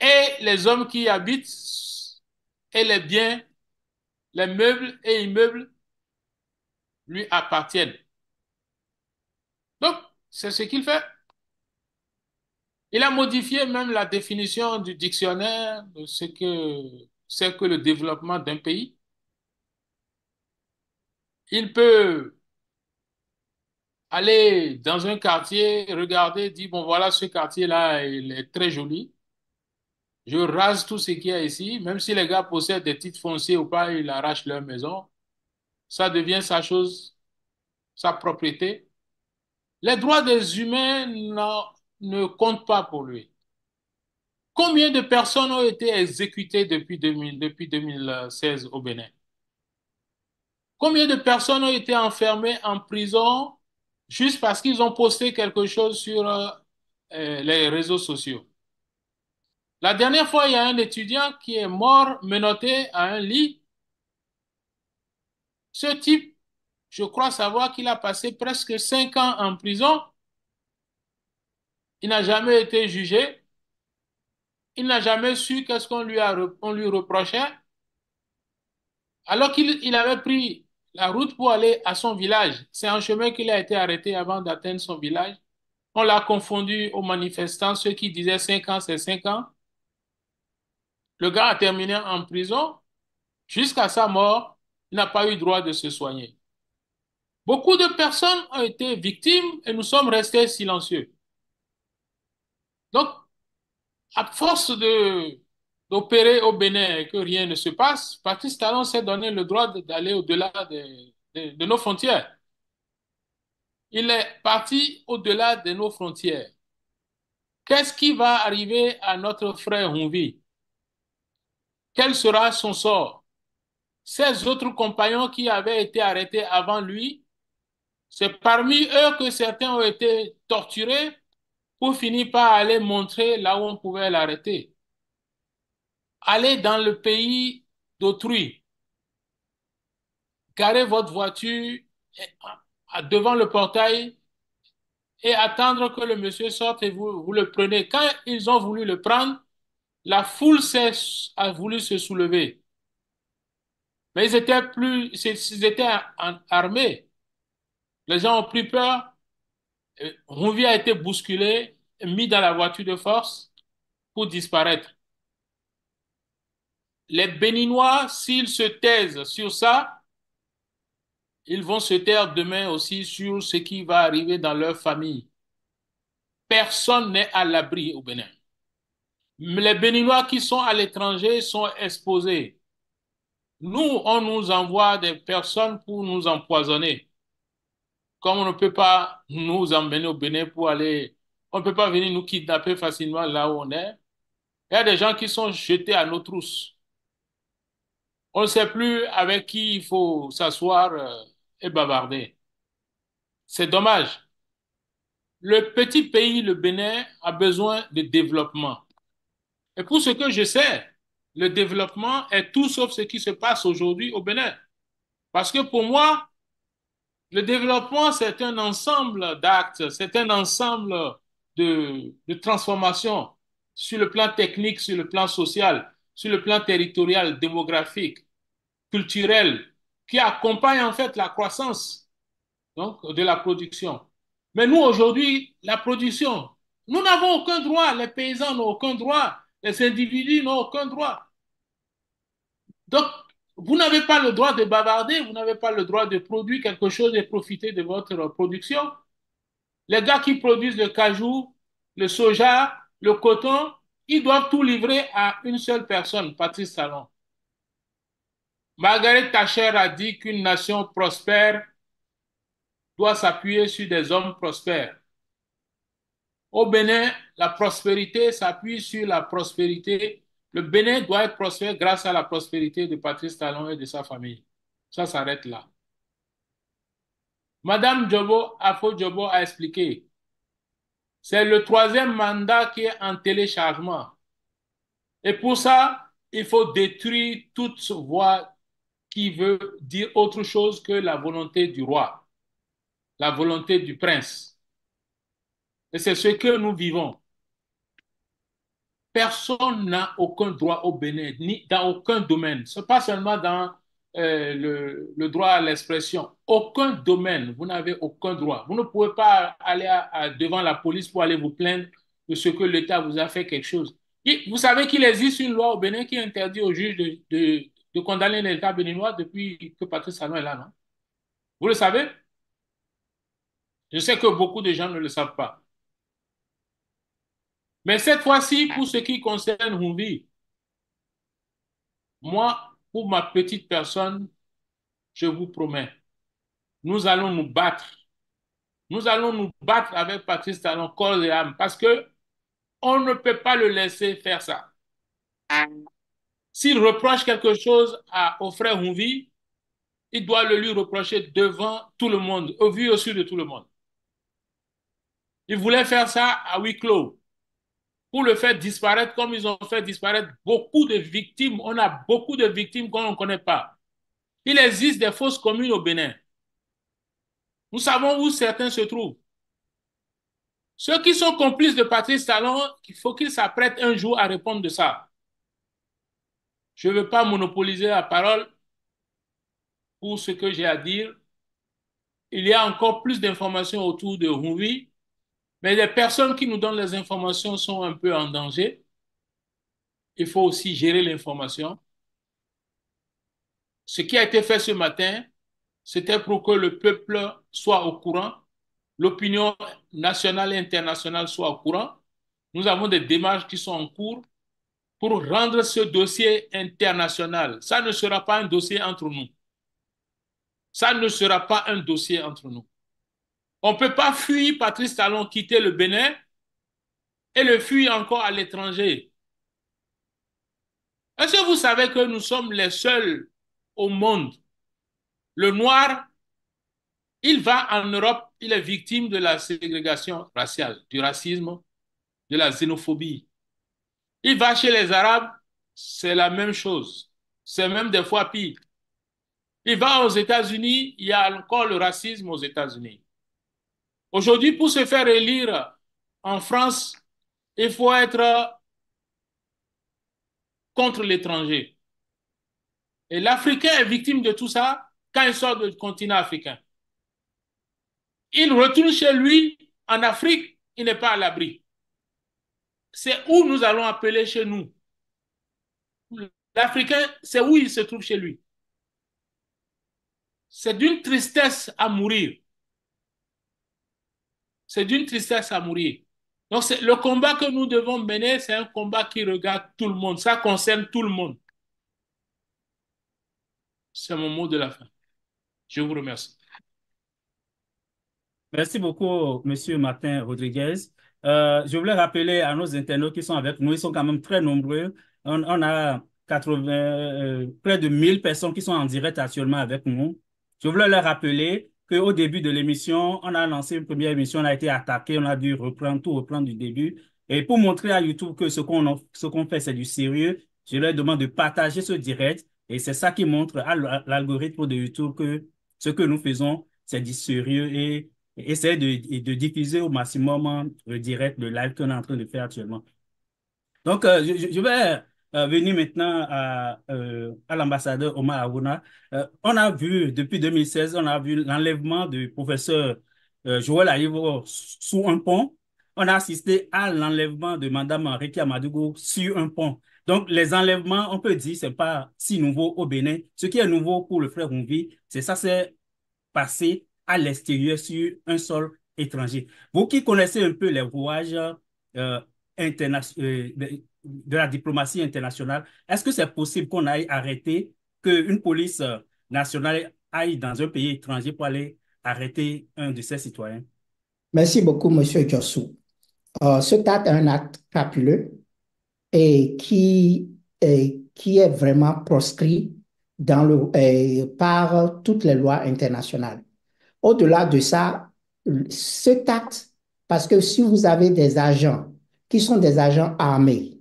et les hommes qui y habitent, et les biens, les meubles et immeubles lui appartiennent. Donc, c'est ce qu'il fait. Il a modifié même la définition du dictionnaire de ce que c'est que le développement d'un pays. Il peut aller dans un quartier, regarder, dire, bon, voilà, ce quartier-là, il est très joli. Je rase tout ce qu'il y a ici. Même si les gars possèdent des titres fonciers ou pas, ils arrachent leur maison. Ça devient sa chose, sa propriété. Les droits des humains ne comptent pas pour lui. Combien de personnes ont été exécutées depuis 2016 au Bénin? Combien de personnes ont été enfermées en prison juste parce qu'ils ont posté quelque chose sur les réseaux sociaux? La dernière fois, il y a un étudiant qui est mort menotté à un lit. Ce type, je crois savoir qu'il a passé presque 5 ans en prison. Il n'a jamais été jugé. Il n'a jamais su qu'est-ce on lui reprochait. Alors qu'il avait pris la route pour aller à son village. C'est en chemin qu'il a été arrêté avant d'atteindre son village. On l'a confondu aux manifestants, ceux qui disaient 5 ans, c'est 5 ans. Le gars a terminé en prison. Jusqu'à sa mort, il n'a pas eu droit de se soigner. Beaucoup de personnes ont été victimes et nous sommes restés silencieux. Donc, à force d'opérer au Bénin et que rien ne se passe, Patrice Talon s'est donné le droit d'aller au-delà de nos frontières. Il est parti au-delà de nos frontières. Qu'est-ce qui va arriver à notre frère Humvi? Quel sera son sort? Ses autres compagnons qui avaient été arrêtés avant lui, c'est parmi eux que certains ont été torturés pour finir par aller montrer là où on pouvait l'arrêter. Allez dans le pays d'autrui, garez votre voiture devant le portail et attendre que le monsieur sorte et vous le prenez. Quand ils ont voulu le prendre, la foule a voulu se soulever. Mais ils étaient armés. Les gens ont pris peur. Rouvi a été bousculé, mis dans la voiture de force pour disparaître. Les Béninois, s'ils se taisent sur ça, ils vont se taire demain aussi sur ce qui va arriver dans leur famille. Personne n'est à l'abri au Bénin. Les Béninois qui sont à l'étranger sont exposés. Nous, on nous envoie des personnes pour nous empoisonner. comme on ne peut pas nous emmener au Bénin pour aller, on ne peut pas venir nous kidnapper facilement là où on est. Il y a des gens qui sont jetés à nos trousses. On ne sait plus avec qui il faut s'asseoir et bavarder. C'est dommage. Le petit pays, le Bénin, a besoin de développement. Et pour ce que je sais, le développement est tout sauf ce qui se passe aujourd'hui au Bénin. Parce que pour moi, le développement, c'est un ensemble d'actes, c'est un ensemble de transformations sur le plan technique, sur le plan social, sur le plan territorial, démographique, culturel, qui accompagne en fait la croissance donc, de la production. Mais nous, aujourd'hui, la production, nous n'avons aucun droit, les paysans n'ont aucun droit, les individus n'ont aucun droit. Donc, vous n'avez pas le droit de bavarder, vous n'avez pas le droit de produire quelque chose et profiter de votre production. Les gars qui produisent le cajou, le soja, le coton, ils doivent tout livrer à une seule personne, Patrice Talon. Margaret Thatcher a dit qu'une nation prospère doit s'appuyer sur des hommes prospères. Au Bénin, la prospérité s'appuie sur la prospérité. Le Bénin doit être prospère grâce à la prospérité de Patrice Talon et de sa famille. Ça s'arrête là. Madame Jobo, Afo Jobo a expliqué, c'est le troisième mandat qui est en téléchargement. Et pour ça, il faut détruire toute voix qui veut dire autre chose que la volonté du roi, la volonté du prince. Et c'est ce que nous vivons. Personne n'a aucun droit au Bénin, ni dans aucun domaine. Ce n'est pas seulement dans le droit à l'expression. Aucun domaine, vous n'avez aucun droit. Vous ne pouvez pas aller devant la police pour aller vous plaindre de ce que l'État vous a fait quelque chose. Vous savez qu'il existe une loi au Bénin qui interdit aux juges de condamner l'État béninois depuis que Patrice Talon est là, non? Vous le savez? Je sais que beaucoup de gens ne le savent pas. Mais cette fois-ci, pour ce qui concerne Humbi, moi, pour ma petite personne, je vous promets, nous allons nous battre. Nous allons nous battre avec Patrice Talon, corps et âme, parce que on ne peut pas le laisser faire ça. S'il reproche quelque chose au frère Humbi, il doit le lui reprocher devant tout le monde, au vu aussi de tout le monde. Il voulait faire ça à huis clos, pour le faire disparaître comme ils ont fait disparaître beaucoup de victimes. On a beaucoup de victimes qu'on ne connaît pas. Il existe des fausses communes au Bénin. Nous savons où certains se trouvent. Ceux qui sont complices de Patrice Talon, il faut qu'ils s'apprêtent un jour à répondre de ça. Je ne veux pas monopoliser la parole pour ce que j'ai à dire. Il y a encore plus d'informations autour de Humbi, mais les personnes qui nous donnent les informations sont un peu en danger. Il faut aussi gérer l'information. Ce qui a été fait ce matin, c'était pour que le peuple soit au courant, l'opinion nationale et internationale soit au courant. Nous avons des démarches qui sont en cours pour rendre ce dossier international. Ça ne sera pas un dossier entre nous. Ça ne sera pas un dossier entre nous. On ne peut pas fuir Patrice Talon, quitter le Bénin et le fuir encore à l'étranger. Est-ce que vous savez que nous sommes les seuls au monde? Le noir, il va en Europe, il est victime de la ségrégation raciale, du racisme, de la xénophobie. Il va chez les Arabes, c'est la même chose. C'est même des fois pire. Il va aux États-Unis, il y a encore le racisme aux États-Unis. Aujourd'hui, pour se faire élire en France, il faut être contre l'étranger. Et l'Africain est victime de tout ça quand il sort du continent africain. Il retourne chez lui, en Afrique, il n'est pas à l'abri. C'est où nous allons appeler chez nous. L'Africain, c'est où il se trouve chez lui. C'est d'une tristesse à mourir. C'est d'une tristesse à mourir. Donc, le combat que nous devons mener, c'est un combat qui regarde tout le monde. Ça concerne tout le monde. C'est mon mot de la fin. Je vous remercie. Merci beaucoup, Monsieur Martin Rodriguez. Je voulais rappeler à nos internautes qui sont avec nous, ils sont quand même très nombreux. On a 80, près de 1000 personnes qui sont en direct actuellement avec nous. Je voulais leur rappeler qu'au début de l'émission, on a lancé une première émission, on a été attaqué, on a dû reprendre tout, reprendre du début. Et pour montrer à YouTube que ce qu'on fait, c'est du sérieux, je leur demande de partager ce direct. Et c'est ça qui montre à l'algorithme de YouTube que ce que nous faisons, c'est du sérieux et essayer de diffuser au maximum le direct, le live qu'on est en train de faire actuellement. Donc, je vais venir maintenant à l'ambassadeur Omar Harouna. On a vu, depuis 2016, on a vu l'enlèvement du professeur Joël Aïvo sous un pont. On a assisté à l'enlèvement de Madame Rekia Amadougou sur un pont. Donc, les enlèvements, on peut dire, c'est pas si nouveau au Bénin. Ce qui est nouveau pour le frère Rumvi, c'est ça, c'est passer à l'extérieur sur un sol étranger. Vous qui connaissez un peu les rouages euh, de la diplomatie internationale, est-ce que c'est possible qu'on aille arrêter, qu'une police nationale aille dans un pays étranger pour aller arrêter un de ses citoyens? Merci beaucoup, Monsieur Jossou. Cet acte est un acte crapuleux et qui est vraiment proscrit par toutes les lois internationales. Au-delà de ça, cet acte, parce que si vous avez des agents qui sont des agents armés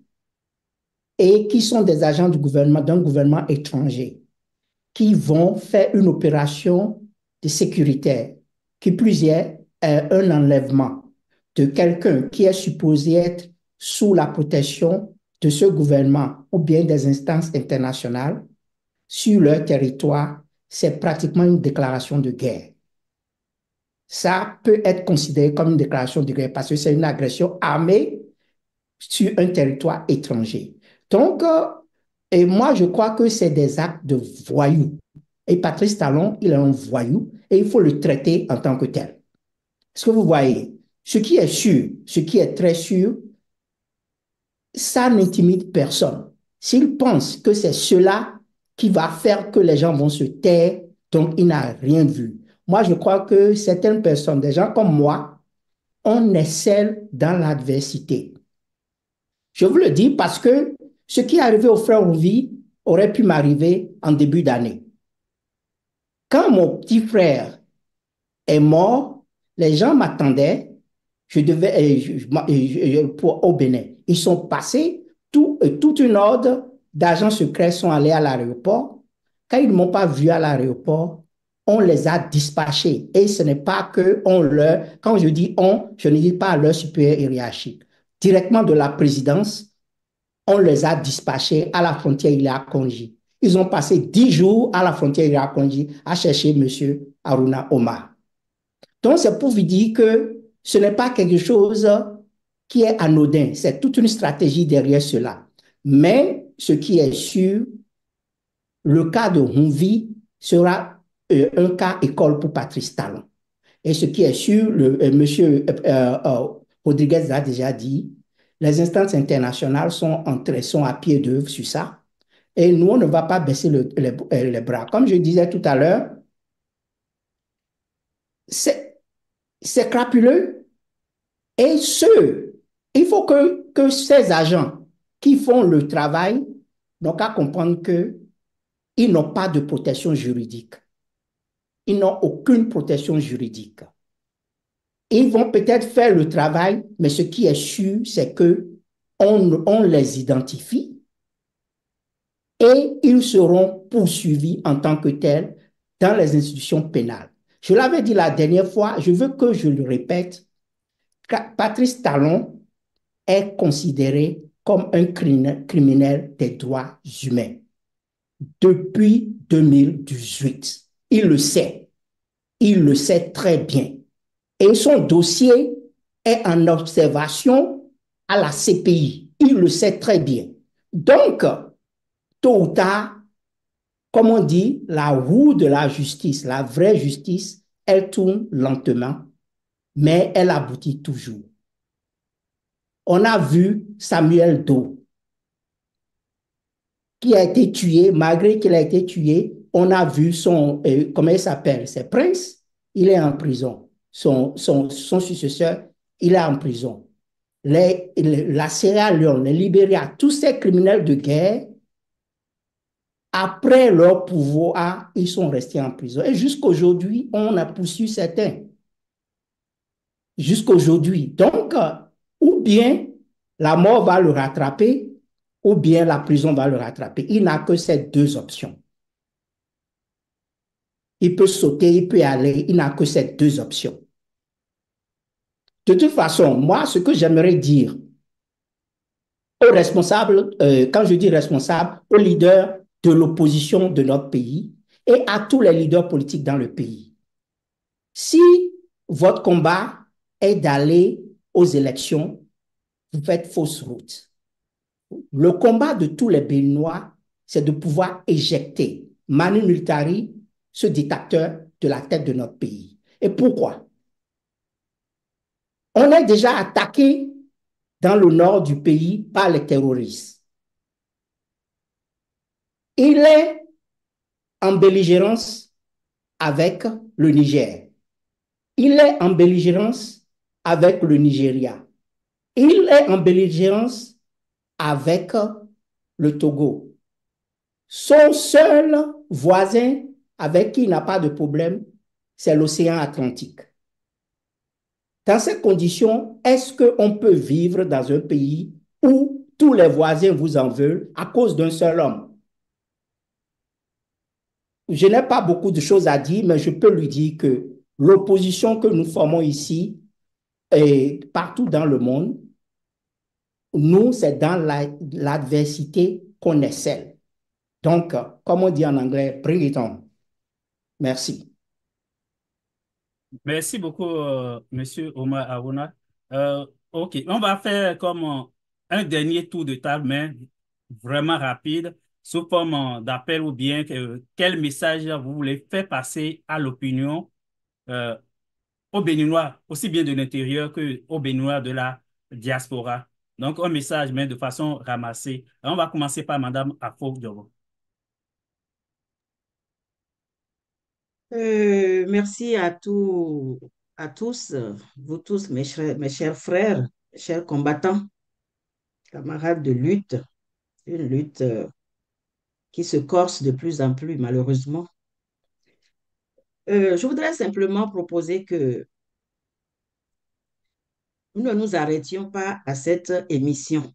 et qui sont des agents d'un gouvernement étranger, qui vont faire une opération de sécuritaire, qui plus est un enlèvement de quelqu'un qui est supposé être sous la protection de ce gouvernement ou bien des instances internationales sur leur territoire, c'est pratiquement une déclaration de guerre. Ça peut être considéré comme une déclaration de guerre parce que c'est une agression armée sur un territoire étranger. Donc, et moi, je crois que c'est des actes de voyous. Et Patrice Talon, il est un voyou et il faut le traiter en tant que tel. Est-ce que vous voyez? Ce qui est sûr, ce qui est très sûr, ça n'intimide personne. S'il pense que c'est cela qui va faire que les gens vont se taire, donc il n'a rien vu. Moi, je crois que certaines personnes, des gens comme moi, on excelle dans l'adversité. Je vous le dis parce que ce qui est arrivé au frère Ouvi aurait pu m'arriver en début d'année. Quand mon petit frère est mort, les gens m'attendaient, je devais au Bénin. Ils sont passés, toute une ordre d'agents secrets sont allés à l'aéroport. Quand ils ne m'ont pas vu à l'aéroport, on les a dispatchés. Et ce n'est pas que on leur, quand je dis on, je ne dis pas à leur supérieur hiérarchique. Directement de la présidence, on les a dispatchés à la frontière Ila-Konji. Ils ont passé 10 jours à la frontière Ila-Konji à chercher M. Harouna Omar. Donc, c'est pour vous dire que ce n'est pas quelque chose qui est anodin. C'est toute une stratégie derrière cela. Mais ce qui est sûr, le cas de Humvi sera un cas école pour Patrice Talon. Et ce qui est sûr, M. Rodriguez l'a déjà dit, les instances internationales sont à pied d'œuvre sur ça. Et nous, on ne va pas baisser les bras. Comme je disais tout à l'heure, c'est crapuleux. Et il faut que ces agents qui font le travail n'ont qu'à comprendre qu'ils n'ont pas de protection juridique. Ils n'ont aucune protection juridique. Ils vont peut-être faire le travail, mais ce qui est sûr, c'est qu'on les identifie et ils seront poursuivis en tant que tels dans les institutions pénales. Je l'avais dit la dernière fois, je veux que je le répète, Patrice Talon est considéré comme un criminel des droits humains depuis 2018. Il le sait très bien. Et son dossier est en observation à la CPI. Il le sait très bien. Donc, tôt ou tard, comme on dit, la roue de la justice, la vraie justice, elle tourne lentement, mais elle aboutit toujours. On a vu Samuel Doe, qui a été tué, malgré qu'il a été tué, on a vu comment il s'appelle, c'est Prince, il est en prison. son successeur, il est en prison. La Sierra Leone, le Libéria, tous ces criminels de guerre, après leur pouvoir, ils sont restés en prison. Et jusqu'à aujourd'hui, on a poursuivi certains. Jusqu'à aujourd'hui. Donc, ou bien la mort va le rattraper, ou bien la prison va le rattraper. Il n'a que ces deux options. Il peut sauter, il peut aller, il n'a que ces deux options. De toute façon, moi, ce que j'aimerais dire aux responsables, quand je dis responsables, aux leaders de l'opposition de notre pays et à tous les leaders politiques dans le pays, si votre combat est d'aller aux élections, vous faites fausse route. Le combat de tous les Béninois, c'est de pouvoir éjecter Manu Militari, ce dictateur, de la tête de notre pays. Et pourquoi? On est déjà attaqué dans le nord du pays par les terroristes. Il est en belligérance avec le Niger. Il est en belligérance avec le Nigeria. Il est en belligérance avec le Togo. Son seul voisin avec qui il n'a pas de problème, c'est l'océan Atlantique. Dans ces conditions, est-ce qu'on peut vivre dans un pays où tous les voisins vous en veulent à cause d'un seul homme? Je n'ai pas beaucoup de choses à dire, mais je peux lui dire que l'opposition que nous formons ici et partout dans le monde, nous, c'est dans l'adversité qu'on excelle. Donc, comme on dit en anglais, bring it on. Merci. Merci beaucoup, Monsieur Omar Aruna. OK, on va faire comme un dernier tour de table, mais vraiment rapide, sous forme d'appel ou bien quel message vous voulez faire passer à l'opinion euh, aux Béninois, aussi bien de l'intérieur qu'aux Béninois de la diaspora. Donc, un message, mais de façon ramassée. On va commencer par Madame Afo Diogo. Merci à tous, vous tous, mes chers frères, mes chers combattants, camarades de lutte, une lutte qui se corse de plus en plus, malheureusement. Je voudrais simplement proposer que nous ne nous arrêtions pas à cette émission.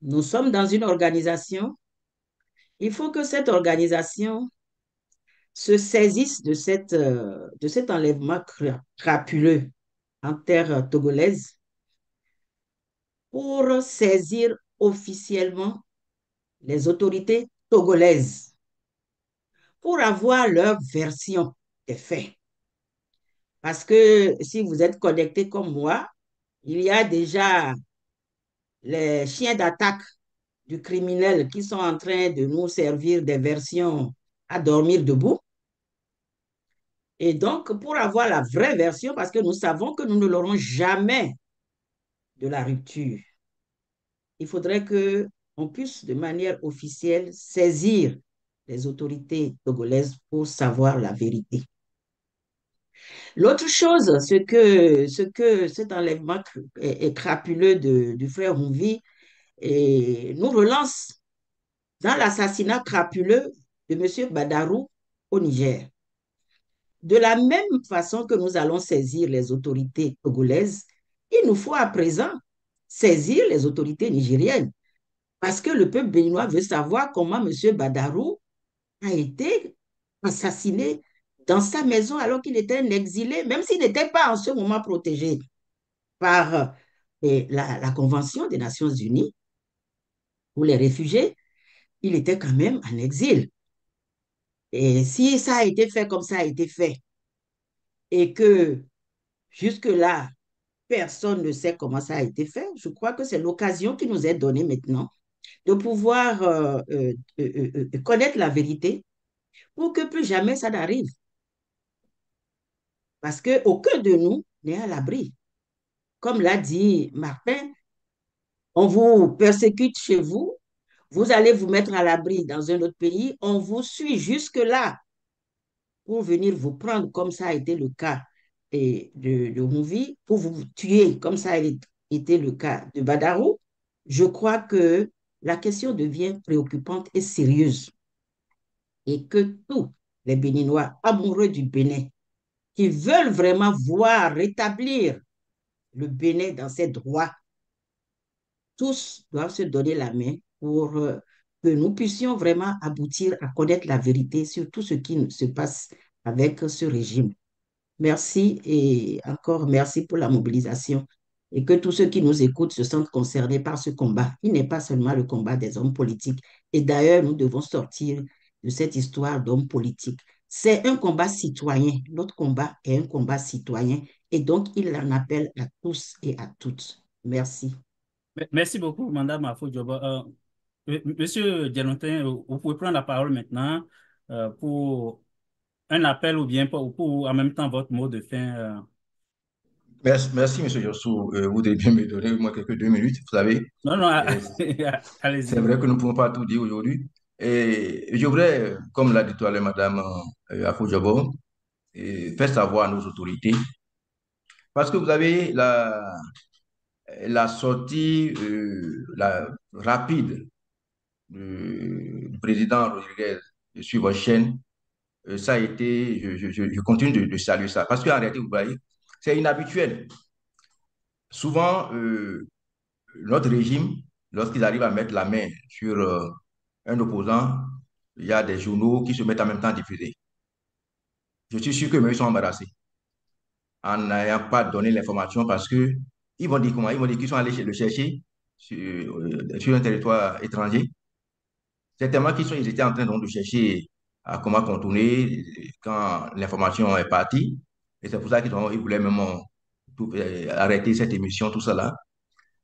Nous sommes dans une organisation. Il faut que cette organisation se saisisse de cet enlèvement crapuleux en terre togolaise pour saisir officiellement les autorités togolaises pour avoir leur version des faits. Parce que si vous êtes connecté comme moi, il y a déjà les chiens d'attaque du criminel qui sont en train de nous servir des versions à dormir debout. Et donc, pour avoir la vraie version, parce que nous savons que nous ne l'aurons jamais de la rupture, il faudrait que on puisse de manière officielle saisir les autorités togolaises pour savoir la vérité. L'autre chose, cet enlèvement crapuleux du frère Humvi nous relance dans l'assassinat crapuleux de M. Badarou au Niger. De la même façon que nous allons saisir les autorités togolaises, il nous faut à présent saisir les autorités nigériennes. Parce que le peuple béninois veut savoir comment M. Badarou a été assassiné dans sa maison alors qu'il était un exilé, même s'il n'était pas en ce moment protégé par la Convention des Nations Unies pour les réfugiés, il était quand même en exil. Et si ça a été fait comme ça a été fait, et que jusque-là, personne ne sait comment ça a été fait, je crois que c'est l'occasion qui nous est donnée maintenant de pouvoir connaître la vérité pour que plus jamais ça n'arrive. Parce qu'aucun de nous n'est à l'abri. Comme l'a dit Martin, on vous persécute chez vous, vous allez vous mettre à l'abri dans un autre pays, on vous suit jusque-là. pour venir vous prendre, comme ça a été le cas de Rouvi, pour vous tuer, comme ça a été le cas de Badarou, je crois que la question devient préoccupante et sérieuse et que tous les Béninois amoureux du Bénin qui veulent vraiment voir rétablir le Bénin dans ses droits, tous doivent se donner la main pour que nous puissions vraiment aboutir à connaître la vérité sur tout ce qui se passe avec ce régime. Merci et encore merci pour la mobilisation et que tous ceux qui nous écoutent se sentent concernés par ce combat. Il n'est pas seulement le combat des hommes politiques. Et d'ailleurs, nous devons sortir de cette histoire d'hommes politiques. C'est un combat citoyen. Notre combat est un combat citoyen et donc il en appelle à tous et à toutes. Merci. Merci beaucoup, Madame Afo-Dioba. Monsieur Djanotin, vous pouvez prendre la parole maintenant pour un appel ou bien pour en même temps votre mot de fin. Merci, Monsieur Yossou. Vous devez bien me donner au moins quelques 2 minutes. Vous savez, Non, non, euh, c'est allez-y. vrai que nous ne pouvons pas tout dire aujourd'hui. Et je voudrais, comme l'a dit tout à l'heure Madame Afo-Diobo, faire savoir à nos autorités, parce que vous avez la sortie rapide du président Rodriguez sur votre chaîne. Ça a été, je continue de saluer ça, parce qu'en réalité, vous voyez, c'est inhabituel. Souvent, notre régime, lorsqu'ils arrivent à mettre la main sur un opposant, il y a des journaux qui se mettent en même temps à diffuser. Je suis sûr que ils sont embarrassés en n'ayant pas donné l'information parce que ils vont dire comment? Ils vont dire qu'ils sont allés le chercher sur un territoire étranger. Certainement ils étaient en train donc, de chercher à comment contourner quand l'information est partie. Et c'est pour ça ils voulaient même arrêter cette émission, tout ça là.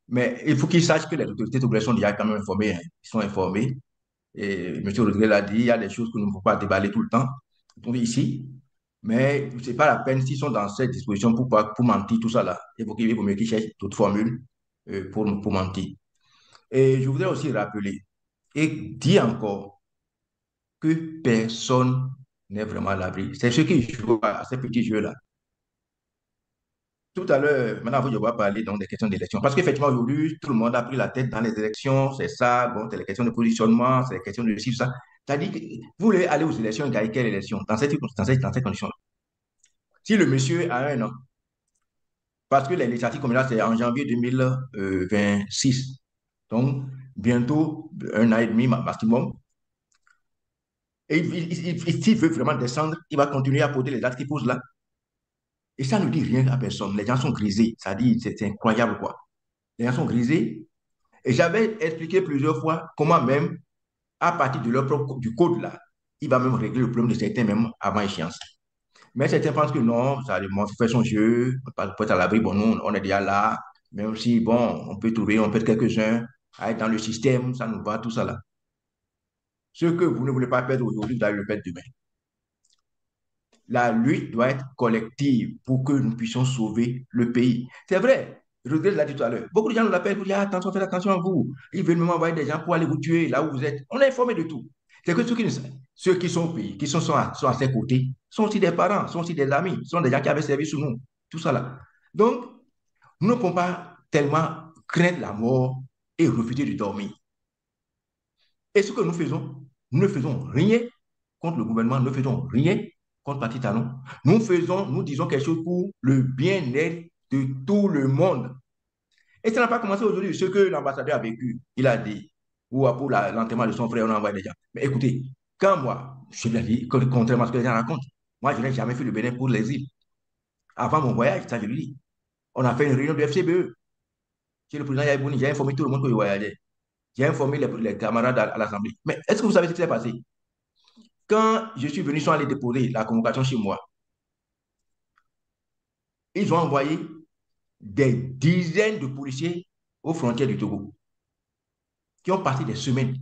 Mais il faut qu'ils sachent que les autorités togolaises sont déjà quand même informées, hein. Ils sont informés. Et M. Rodriguez l'a dit, il y a des choses que nous ne pouvons pas déballer tout le temps, ici. Mais ce n'est pas la peine s'ils sont dans cette disposition pour mentir, tout ça là. Il vaut mieux qu'ils cherchent d'autres formules pour mentir. Et je voudrais aussi rappeler et dire encore que personne n'est vraiment à l'abri. C'est ceux qui jouent à ces petits jeux-là. Tout à l'heure, maintenant, je vais parler donc des questions d'élection. Parce qu'effectivement, aujourd'hui, tout le monde a pris la tête dans les élections. C'est ça, bon, c'est les questions de positionnement, c'est les questions de ci, ça. C'est-à-dire que vous voulez aller aux élections et gagner quelle élection dans cette condition-là? Si le monsieur a un an, parce que les législatives communales, c'est en janvier 2026. Donc, bientôt, un an et demi maximum. Et s'il veut vraiment descendre, il va continuer à poser les actes qu'il pose là. Et ça ne dit rien à personne. Les gens sont grisés. Ça dit, c'est incroyable, quoi. Les gens sont grisés. Et j'avais expliqué plusieurs fois comment même, à partir de du code là, il va même régler le problème de certains même avant échéance. Mais certains pensent que non, ça il faut faire son jeu, pas être à l'abri, bon, nous, on est déjà là, même si, bon, on peut être quelques-uns à être dans le système, ça nous va, tout ça là. Ce que vous ne voulez pas perdre aujourd'hui, vous allez le perdre demain. La lutte doit être collective pour que nous puissions sauver le pays. C'est vrai, Rodrigue l'a dit tout à l'heure. Beaucoup de gens nous appellent pour dire attention, faites attention à vous. Ils veulent même envoyer des gens pour aller vous tuer là où vous êtes. On est informé de tout. C'est que ceux qui sont au pays, sont à ses côtés, sont aussi des parents, sont aussi des amis, sont des gens qui avaient servi sous nous. Tout ça là. Donc, nous ne pouvons pas tellement craindre la mort et refuser de dormir. Et ce que nous ne faisons rien contre le gouvernement, nous ne faisons rien contre Parti Talon. Nous disons quelque chose pour le bien-être de tout le monde. Et ça n'a pas commencé aujourd'hui. Ce que l'ambassadeur a vécu, il a dit, ou pour l'enterrement de son frère, on a envoyé des gens. Mais écoutez, quand moi, je l'ai dit, contrairement à ce que les gens racontent, moi, je n'ai jamais fait le Bénin pour l'exil. Avant mon voyage, ça, je le dis. On a fait une réunion du FCBE. Chez le président Yaïbouni, j'ai informé tout le monde que je voyageais. J'ai informé les camarades à l'Assemblée. Mais est-ce que vous savez ce qui s'est passé? Quand je suis venu, ils sont allés déposer la convocation chez moi. Ils ont envoyé des dizaines de policiers aux frontières du Togo qui ont passé des semaines.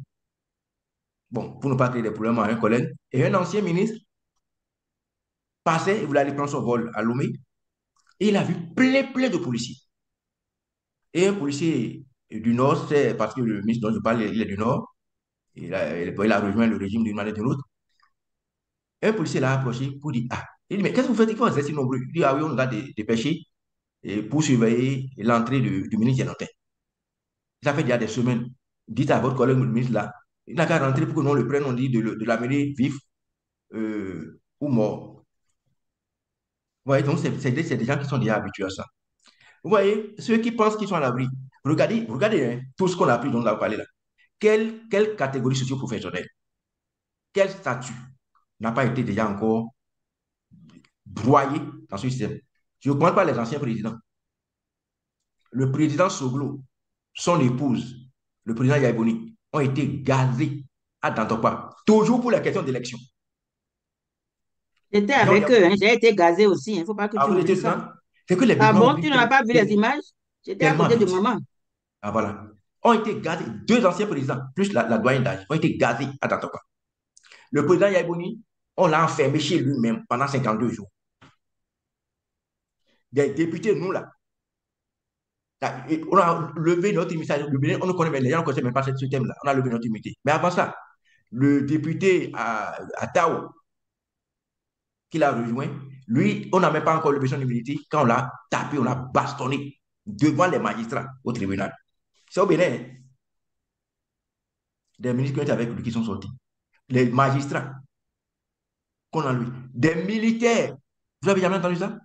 Bon, pour ne pas créer des problèmes à un collègue. Et un ancien ministre passait et voulait aller prendre son vol à Lomé. Et il a vu plein de policiers. Et un policier du Nord, c'est parce que le ministre dont je parle, il est du Nord. Il a rejoint le régime d'une manière ou d'une autre. Un policier l'a approché pour dire, ah, il dit, mais qu'est-ce que vous faites? Il faut rester si nombreux. Il dit, ah oui, on nous a dépêchés et pour surveiller l'entrée du ministre Genotin. Ça fait déjà des semaines. Dites à votre collègue le ministre là, il n'a qu'à rentrer pour que nous le prenne, on dit de l'amener vif ou mort. Vous voyez, donc c'est des gens qui sont déjà habitués à ça. Vous voyez, ceux qui pensent qu'ils sont à l'abri, regardez hein, tout ce qu'on a appris dont on a parlé là. Quelle catégorie socio-professionnelle, quel statut n'a pas été déjà encore broyé dans ce système? Je ne parle pas les anciens présidents. Le président Soglo, son épouse, le président Yaiboni, ont été gazés à Dantopa, toujours pour la question d'élection. J'étais avec eux, hein. J'ai été gazé aussi. Il ne faut pas que tu vous étiez oublies ça. dedans? C'est que les Ah Béninois bon, oublient tu n'as pas vu les images? J'étais à tellement côté de vite. maman. Ah voilà. Ont été gazés, deux anciens présidents, plus la doyenne d'âge, ont été gazés à Dantopa. Le président Yaiboni, on l'a enfermé chez lui-même pendant 52 jours. Des députés, nous là, on a levé notre immunité. On ne connaît même, les gens ne connaissent même pas ce thème-là. On a levé notre immunité. Mais avant ça, le député à Tao, qui l'a rejoint, lui, on n'a même pas encore levé son immunité quand on l'a tapé, on l'a bastonné devant les magistrats au tribunal. C'est au Bénin, hein. Des ministres qui étaient avec lui qui sont sortis. Les magistrats qu'on a lui. Des militaires. Vous avez jamais entendu ça?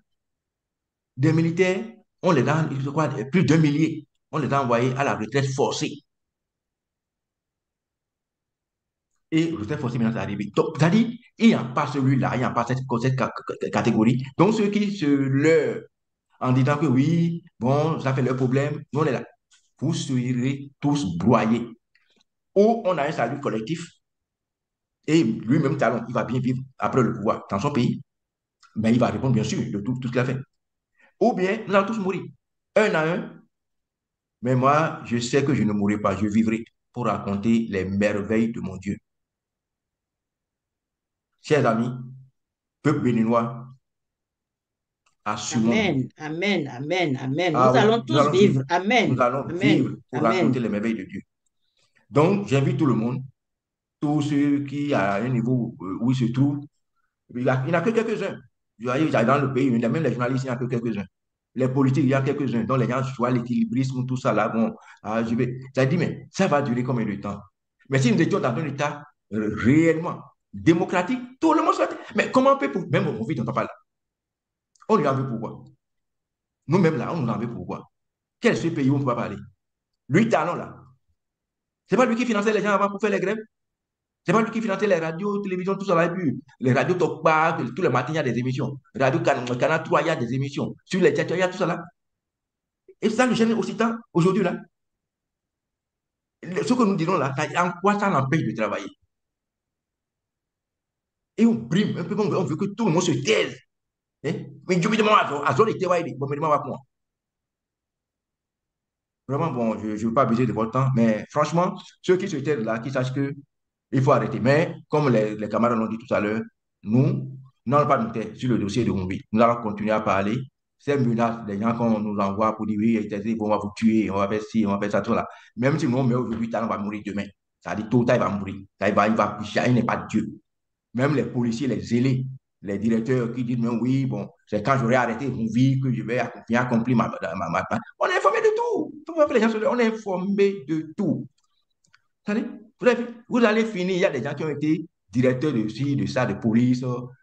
Des militaires, on les a, je crois, plus d'un millier, on les a envoyés à la retraite forcée. Et retraite forcée maintenant c'est arrivé. Donc, c'est-à-dire, il n'y a pas celui-là, il n'y a pas cette catégorie. Donc, ceux qui se leurrent en disant que oui, bon, ça fait leur problème, nous on est là. Vous serez tous broyés. Ou on a un salut collectif et lui-même, Talon, il va bien vivre après le pouvoir dans son pays, mais il va répondre bien sûr de tout ce qu'il a fait. Ou bien nous allons tous mourir, un à un, mais moi, je sais que je ne mourrai pas, je vivrai pour raconter les merveilles de mon Dieu. Chers amis, peuple béninois, assumons-nous. Amen, amen, amen, amen. Ah Nous oui, allons nous tous allons vivre. vivre. Nous Amen, allons vivre amen, pour raconter amen. les merveilles de Dieu. Donc, j'invite tout le monde, tous ceux qui, à un niveau où ils se trouvent, il n'y en a que quelques-uns. Dans le pays, même les journalistes, il n'y en a que quelques-uns. Les politiques, il y a quelques-uns. Donc, les gens choisissent l'équilibrisme, tout ça là. Bon, je vais. Ça dit, mais ça va durer combien de temps? Mais si nous étions dans un État réellement démocratique, tout le monde serait. Mais comment on peut, même on vit dans papa là, on lui en veut pourquoi? Nous-mêmes là, on nous en veut pourquoi? Quel est ce pays où on ne peut pas parler? Lui, talent là. C'est pas lui qui finançait les gens avant pour faire les grèves? C'est pas lui qui finançait les radios, télévisions, tout ça là. Et puis, les radios Tokpa, tous les matins, il y a des émissions. Radio Canal 3, il y a des émissions. Sur les théâtres, il y a tout ça là. Et ça, le gêne aussi tant aujourd'hui là. Ce que nous disons là, en quoi ça l'empêche de travailler? Et on brime un peu, on veut que tout le monde se taise. Hein? Mais je me demande à zone était bon, me demande quoi. Vraiment, bon, je ne veux pas abuser de votre temps, mais franchement, ceux qui se taisent là, qui sachent que il faut arrêter. Mais comme les camarades l'ont dit tout à l'heure, nous n'allons pas nous taire sur le dossier de Rumbi. Nous allons continuer à parler. Ces menaces, les gens qu'on nous envoie pour dire oui, on va vous tuer, on va faire ci, on va faire ça, tout là. Même si nous on meurt aujourd'hui, on va mourir demain. Ça dit tout, il va mourir. Il n'est pas Dieu. Même les policiers, les zélés, les directeurs qui disent, mais oui, bon, c'est quand j'aurai arrêté mon vie que je vais accomplir ma. On est informé de tout. Les gens, on est informé de tout. Vous allez finir, il y a des gens qui ont été directeurs de ci, de ça, de police,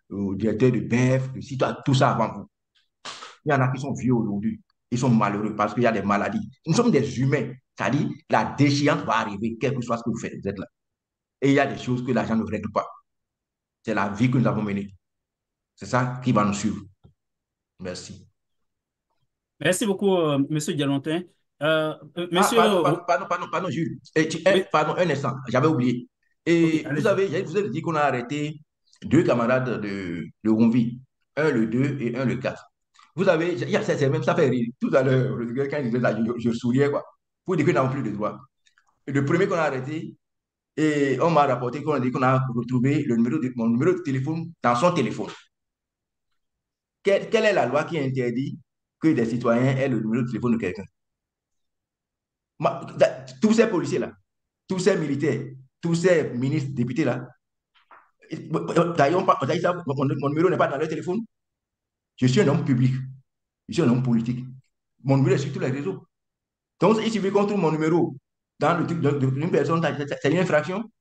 directeurs de BEF, de ci, tout ça avant vous. Il y en a qui sont vieux aujourd'hui. Ils sont malheureux parce qu'il y a des maladies. Nous sommes des humains. C'est-à-dire, la déchéance va arriver, quel que soit ce que vous faites, vous êtes là. Et il y a des choses que l'argent ne règle pas. C'est la vie que nous avons menée. C'est ça qui va nous suivre. Merci. Merci beaucoup, Monsieur Dialontin. Monsieur, Pardon, Jules. oui, Pardon, un instant, j'avais oublié. ok, Et allez-y. vous avez dit qu'on a arrêté deux camarades de Ronvi, un le 2 et un le 4. Vous avez, c'est même ça fait rire. Tout à l'heure, quand il disait ça, je souriais, quoi. Pour dire qu'ils n'ont plus de droit. Et le premier qu'on a arrêté, et on m'a rapporté qu'on a dit qu'on a retrouvé mon numéro de téléphone dans son téléphone. Quelle est la loi qui interdit que des citoyens aient le numéro de téléphone de quelqu'un? Tous ces policiers-là, tous ces militaires, tous ces ministres, députés-là, D'ailleurs, mon numéro n'est pas dans le téléphone. Je suis un homme public. Je suis un homme politique. Mon numéro est sur tous les réseaux. Donc, il suffit qu'on trouve mon numéro dans le truc d'une personne, c'est une infraction.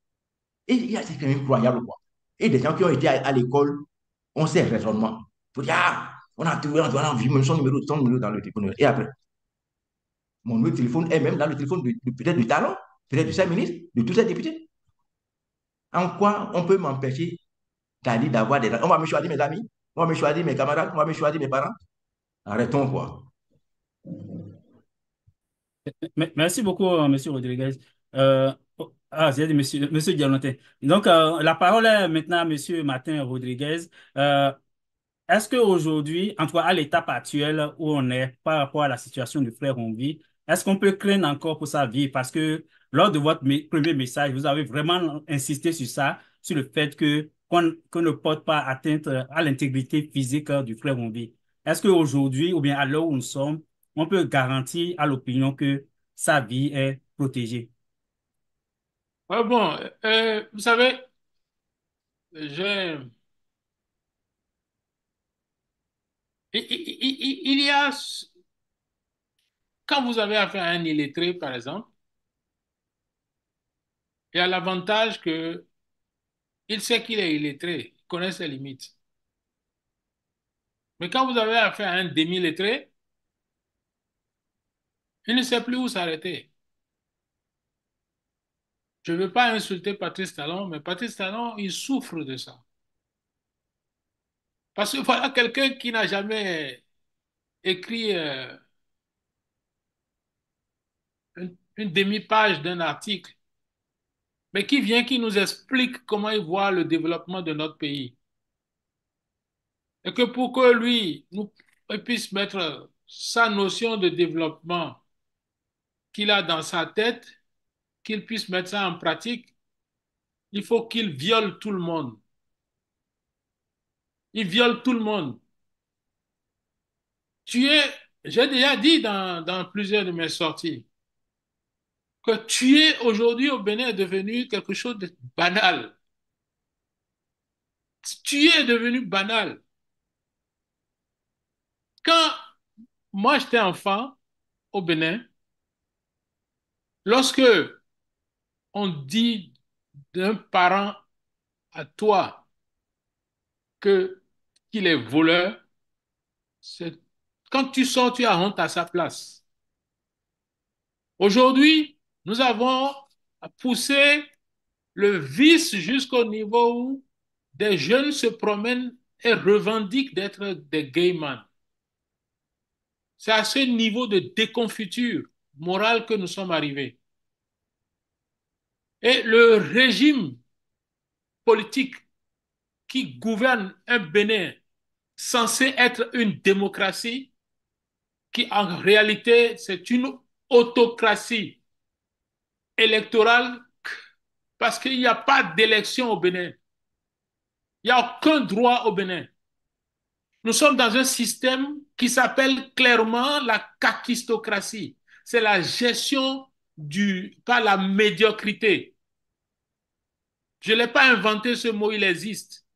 Et c'est quand même incroyable, quoi. Et des gens qui ont été à l'école ont ces raisonnements. Pour dire, ah, on a trouvé, on a vu même son numéro dans le téléphone. Et après, mon numéro de téléphone est même dans le téléphone peut-être du talon, peut-être de ces ministres, de tous ces députés. En quoi on peut m'empêcher d'aller d'avoir des... On va me choisir mes amis, on va me choisir mes camarades, on va me choisir mes parents. Arrêtons, quoi. Merci beaucoup, Monsieur Rodriguez. J'ai dit Monsieur Diamantin. Donc, la parole est maintenant à Monsieur Martin Rodriguez. Euh, Est-ce qu'aujourd'hui, en tout cas à l'étape actuelle où on est par rapport à la situation du frère Onvi, est-ce qu'on peut craindre encore pour sa vie? Parce que lors de votre premier message, vous avez vraiment insisté sur ça, sur le fait que qu'on ne porte pas atteinte à l'intégrité physique du frère Onvi. Est-ce qu'aujourd'hui, ou bien à l'heure où nous sommes, on peut garantir à l'opinion que sa vie est protégée? Bon, vous savez, j'ai- il y a, quand vous avez affaire à un illettré, par exemple, il y a l'avantage que il sait qu'il est illettré, il connaît ses limites. Mais quand vous avez affaire à un demi-lettré, il ne sait plus où s'arrêter. Je ne veux pas insulter Patrice Talon, mais Patrice Talon, il souffre de ça. Parce que voilà quelqu'un qui n'a jamais écrit une demi-page d'un article, mais qui vient, qui nous explique comment il voit le développement de notre pays. Et que pour que lui il puisse mettre sa notion de développement qu'il a dans sa tête, qu'il puisse mettre ça en pratique, il faut qu'il viole tout le monde. Il viole tout le monde. J'ai déjà dit dans plusieurs de mes sorties, que tuer aujourd'hui au Bénin est devenu quelque chose de banal. Tuer est devenu banal. Quand moi j'étais enfant au Bénin, lorsque on dit d'un parent à toi que qu'il est voleur, c'est quand tu sors, tu as honte à sa place. Aujourd'hui, nous avons poussé le vice jusqu'au niveau où des jeunes se promènent et revendiquent d'être des gay men. C'est à ce niveau de déconfiture morale que nous sommes arrivés. Et le régime politique qui gouverne un Bénin censé être une démocratie, qui en réalité c'est une autocratie électorale parce qu'il n'y a pas d'élection au Bénin. Il n'y a aucun droit au Bénin. Nous sommes dans un système qui s'appelle clairement la kakistocratie. C'est la gestion par la médiocrité. Je n'ai pas inventé ce mot, il existe.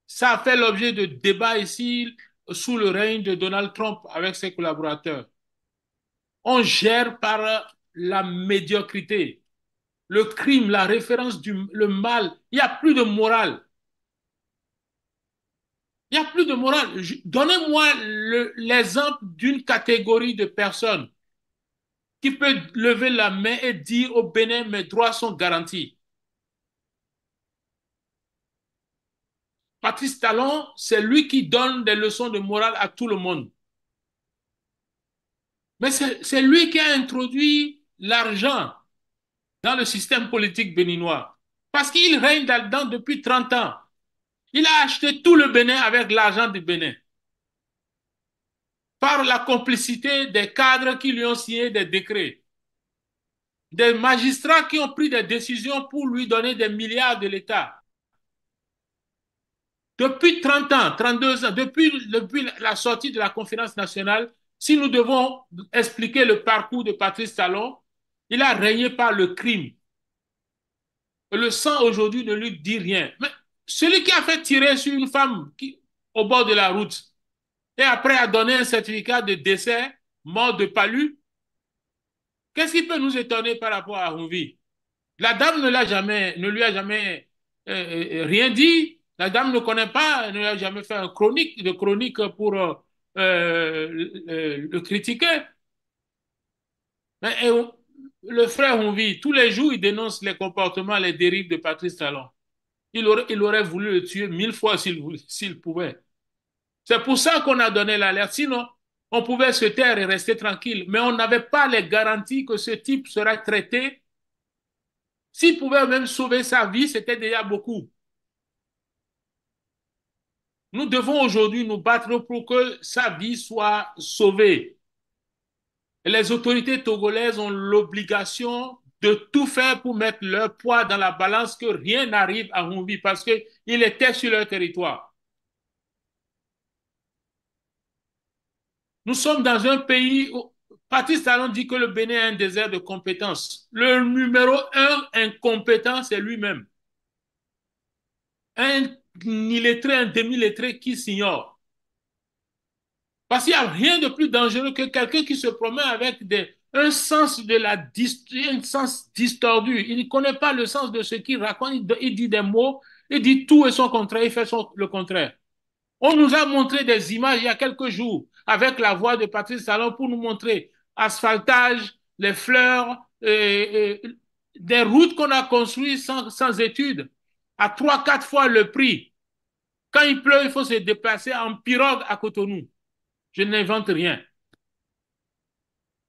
Ça a fait l'objet de débats ici sous le règne de Donald Trump avec ses collaborateurs. On gère par la médiocrité, le crime, la référence le mal. Il n'y a plus de morale. Il n'y a plus de morale. Donnez-moi l'exemple d'une catégorie de personnes qui peut lever la main et dire au Bénin, mes droits sont garantis. Patrice Talon, c'est lui qui donne des leçons de morale à tout le monde. Mais c'est lui qui a introduit l'argent dans le système politique béninois. Parce qu'il règne là-dedans depuis 30 ans. Il a acheté tout le Bénin avec l'argent du Bénin. Par la complicité des cadres qui lui ont signé des décrets. Des magistrats qui ont pris des décisions pour lui donner des milliards de l'État. Depuis 30 ans, 32 ans, depuis la sortie de la conférence nationale, si nous devons expliquer le parcours de Patrice Talon, il a régné par le crime. Le sang aujourd'hui ne lui dit rien. Mais celui qui a fait tirer sur une femme au bord de la route et après a donné un certificat de décès, mort de palu, qu'est-ce qui peut nous étonner par rapport à Hunvi? La dame ne lui a jamais rien dit. La dame ne connaît pas, elle ne lui a jamais fait de chronique pour le critiquer. Mais, le frère Hunvi, tous les jours, il dénonce les comportements, les dérives de Patrice Talon. Il aurait voulu le tuer 1000 fois s'il pouvait. C'est pour ça qu'on a donné l'alerte. Sinon, on pouvait se taire et rester tranquille. Mais on n'avait pas les garanties que ce type serait traité. S'il pouvait même sauver sa vie, c'était déjà beaucoup. Nous devons aujourd'hui nous battre pour que sa vie soit sauvée. Et les autorités togolaises ont l'obligation de tout faire pour mettre leur poids dans la balance, que rien n'arrive à Hunvi parce qu'il était sur leur territoire. Nous sommes dans un pays où Patrice Talon dit que le Bénin est un désert de compétences. Le numéro un incompétent, c'est lui-même. Un illettré, un demi-lettré qui s'ignore. Parce qu'il n'y a rien de plus dangereux que quelqu'un qui se promène avec un sens distordu. Il ne connaît pas le sens de ce qu'il raconte. Il dit des mots, il dit tout et son contraire, il fait le contraire. On nous a montré des images il y a quelques jours avec la voix de Patrice Talon pour nous montrer asphaltage, les fleurs, des routes qu'on a construites sans études, à 3-4 fois le prix. Quand il pleut, il faut se déplacer en pirogue à Cotonou. Je n'invente rien.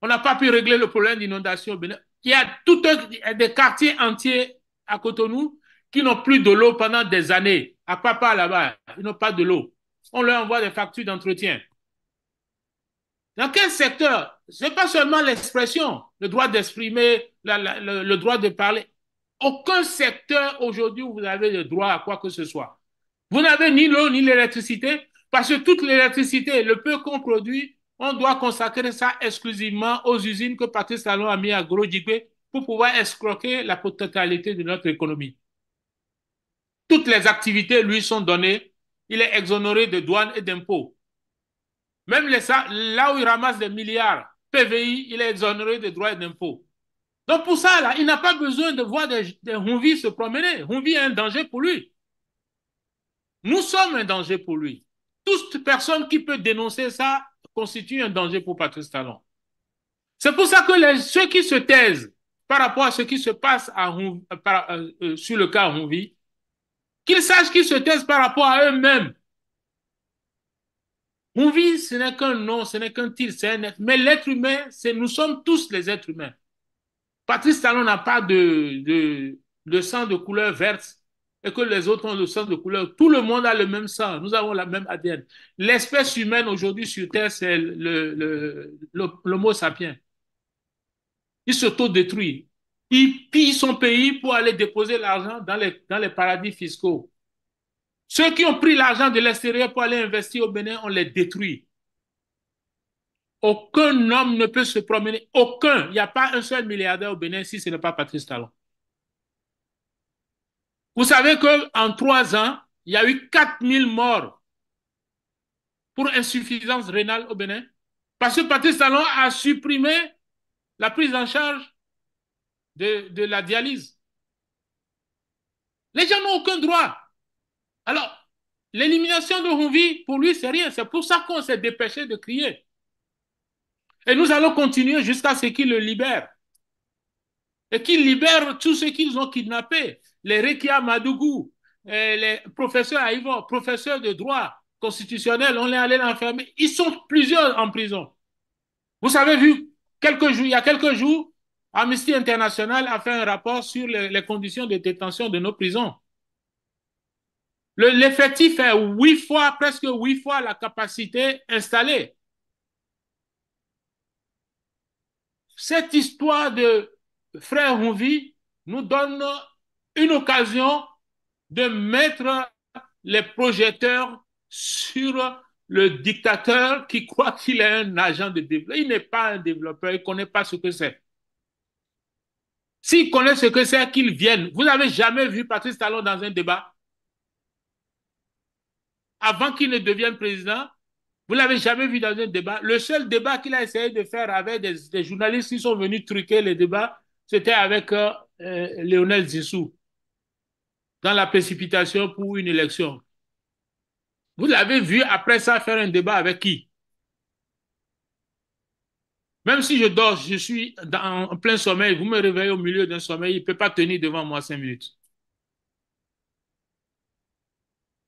On n'a pas pu régler le problème d'inondation au Bénin. Il y a des quartiers entiers à Cotonou qui n'ont plus de l'eau pendant des années. À Papa, là-bas, ils n'ont pas de l'eau. On leur envoie des factures d'entretien. Dans quel secteur? Ce n'est pas seulement l'expression, le droit d'exprimer, le droit de parler. Aucun secteur aujourd'hui où vous avez le droit à quoi que ce soit. Vous n'avez ni l'eau ni l'électricité, parce que toute l'électricité, le peu qu'on produit, on doit consacrer ça exclusivement aux usines que Patrice Talon a mis à Gros-Djibé pour pouvoir escroquer la totalité de notre économie. Toutes les activités lui sont données. Il est exonéré de douane et d'impôts. Même là où il ramasse des milliards, PVI, il est exonéré de droits et d'impôts. Donc pour ça, là, il n'a pas besoin de voir des Hunvi se promener. Hunvi est un danger pour lui. Nous sommes un danger pour lui. Toute personne qui peut dénoncer ça constitue un danger pour Patrice Talon. C'est pour ça que ceux qui se taisent par rapport à ce qui se passe sur le cas Hunvi, qu'ils sachent qu'ils se taisent par rapport à eux-mêmes. Hunvi, ce n'est qu'un nom, ce n'est qu'un titre, c'est un être. Mais l'être humain, nous sommes tous les êtres humains. Patrice Talon n'a pas de sang de couleur verte et que les autres ont le sang de couleur. Tout le monde a le même sang. Nous avons la même ADN. L'espèce humaine aujourd'hui sur Terre, c'est l'homo sapiens. Il s'autodétruit. Il pille son pays pour aller déposer l'argent dans les paradis fiscaux. Ceux qui ont pris l'argent de l'extérieur pour aller investir au Bénin, on les détruit. Aucun homme ne peut se promener. Aucun. Il n'y a pas un seul milliardaire au Bénin si ce n'est pas Patrice Talon. Vous savez qu'en 3 ans, il y a eu 4000 morts pour insuffisance rénale au Bénin. Parce que Patrice Talon a supprimé la prise en charge de la dialyse. Les gens n'ont aucun droit. Alors, l'élimination de Hunvi, pour lui, c'est rien. C'est pour ça qu'on s'est dépêché de crier. Et nous allons continuer jusqu'à ce qu'il le libère. Et qu'il libère tous ceux qu'ils ont kidnappés. Les Rekia Madougou, les professeurs à Yvon, professeurs de droit constitutionnel, on les allait l'enfermer. Ils sont plusieurs en prison. Vous avez vu, il y a quelques jours, Amnesty International a fait un rapport sur les conditions de détention de nos prisons. L'effectif est presque 8 fois la capacité installée. Cette histoire de frère Hunvi nous donne une occasion de mettre les projecteurs sur le dictateur qui croit qu'il est un agent de développement. Il n'est pas un développeur, il ne connaît pas ce que c'est. S'il connaît ce que c'est, qu'il vienne. Vous n'avez jamais vu Patrice Talon dans un débat? avant qu'il ne devienne président. Vous ne l'avez jamais vu dans un débat. Le seul débat qu'il a essayé de faire avec des journalistes qui sont venus truquer les débats, c'était avec Lionel Zissou, dans la précipitation pour une élection. Vous l'avez vu après ça faire un débat avec qui? Même si je dors, je suis en plein sommeil, vous me réveillez au milieu d'un sommeil, il ne peut pas tenir devant moi 5 minutes.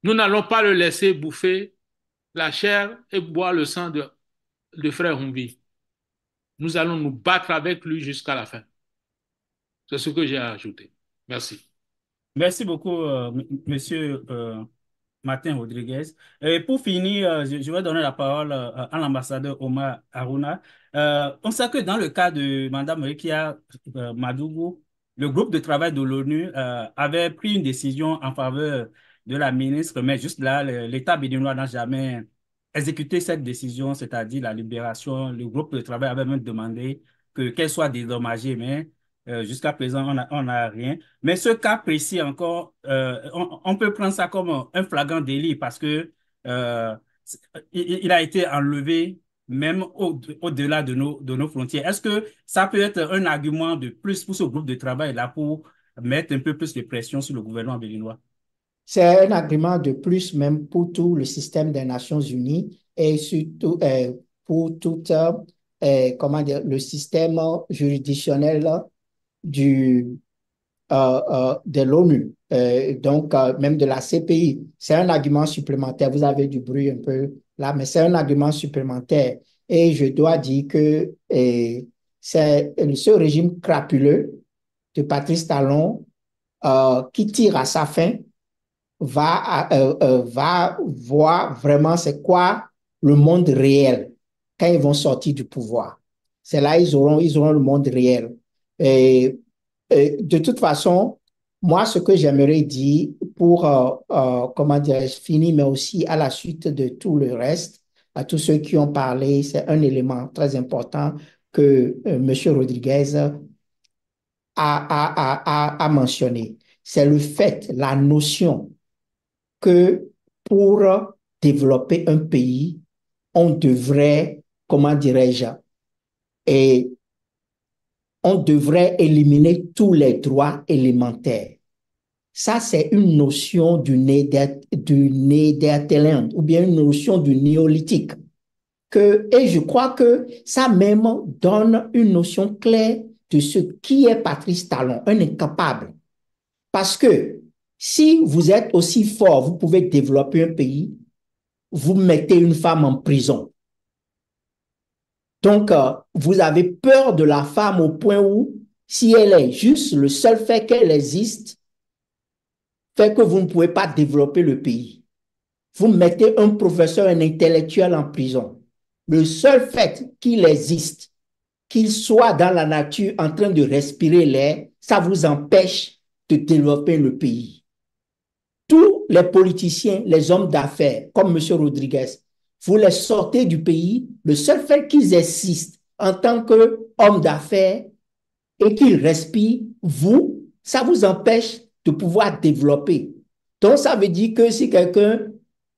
Nous n'allons pas le laisser bouffer la chair et boire le sang de frère Humbi. Nous allons nous battre avec lui jusqu'à la fin. C'est ce que j'ai à ajouter. Merci. Merci beaucoup, monsieur Martin Rodriguez. Et pour finir, je vais donner la parole à l'ambassadeur Omar Haruna. On sait que dans le cas de Mme Rekia Madougou, le groupe de travail de l'ONU avait pris une décision en faveur de la ministre, mais juste là, l'État béninois n'a jamais exécuté cette décision, c'est-à-dire la libération. Le groupe de travail avait même demandé qu'elle soit dédommagée, mais jusqu'à présent, on n'a rien. Mais ce cas précis encore, on peut prendre ça comme un flagrant délit parce que euh, il a été enlevé même au-delà de nos frontières. Est-ce que ça peut être un argument de plus pour ce groupe de travail là pour mettre un peu plus de pression sur le gouvernement béninois? C'est un argument de plus même pour tout le système des Nations Unies et surtout pour tout comment dire, le système juridictionnel du, de l'ONU, donc même de la CPI. C'est un argument supplémentaire. Vous avez du bruit un peu là, mais c'est un argument supplémentaire. Et je dois dire que c'est ce régime crapuleux de Patrice Talon qui tire à sa fin va voir vraiment c'est quoi le monde réel quand ils vont sortir du pouvoir. C'est là ils auront le monde réel. Et, de toute façon, moi, ce que j'aimerais dire pour, comment dire, finir, mais aussi à la suite de tout le reste, à tous ceux qui ont parlé, c'est un élément très important que M. Rodriguez a mentionné. C'est le fait, la notion que pour développer un pays, on devrait, comment dirais-je, et on devrait éliminer tous les droits élémentaires. Ça, c'est une notion du Nédertalande ou bien une notion du néolithique. Et je crois que ça même donne une notion claire de ce qui est Patrice Talon, un incapable. Parce que si vous êtes aussi fort, vous pouvez développer un pays, vous mettez une femme en prison. Donc, vous avez peur de la femme au point où, si elle est juste, le seul fait qu'elle existe fait que vous ne pouvez pas développer le pays. Vous mettez un professeur, un intellectuel en prison. Le seul fait qu'il existe, qu'il soit dans la nature en train de respirer l'air, ça vous empêche de développer le pays. Tous les politiciens, les hommes d'affaires, comme M. Rodriguez, vous les sortez du pays, le seul fait qu'ils existent en tant qu'hommes d'affaires et qu'ils respirent, ça vous empêche de pouvoir développer. Donc, ça veut dire que si quelqu'un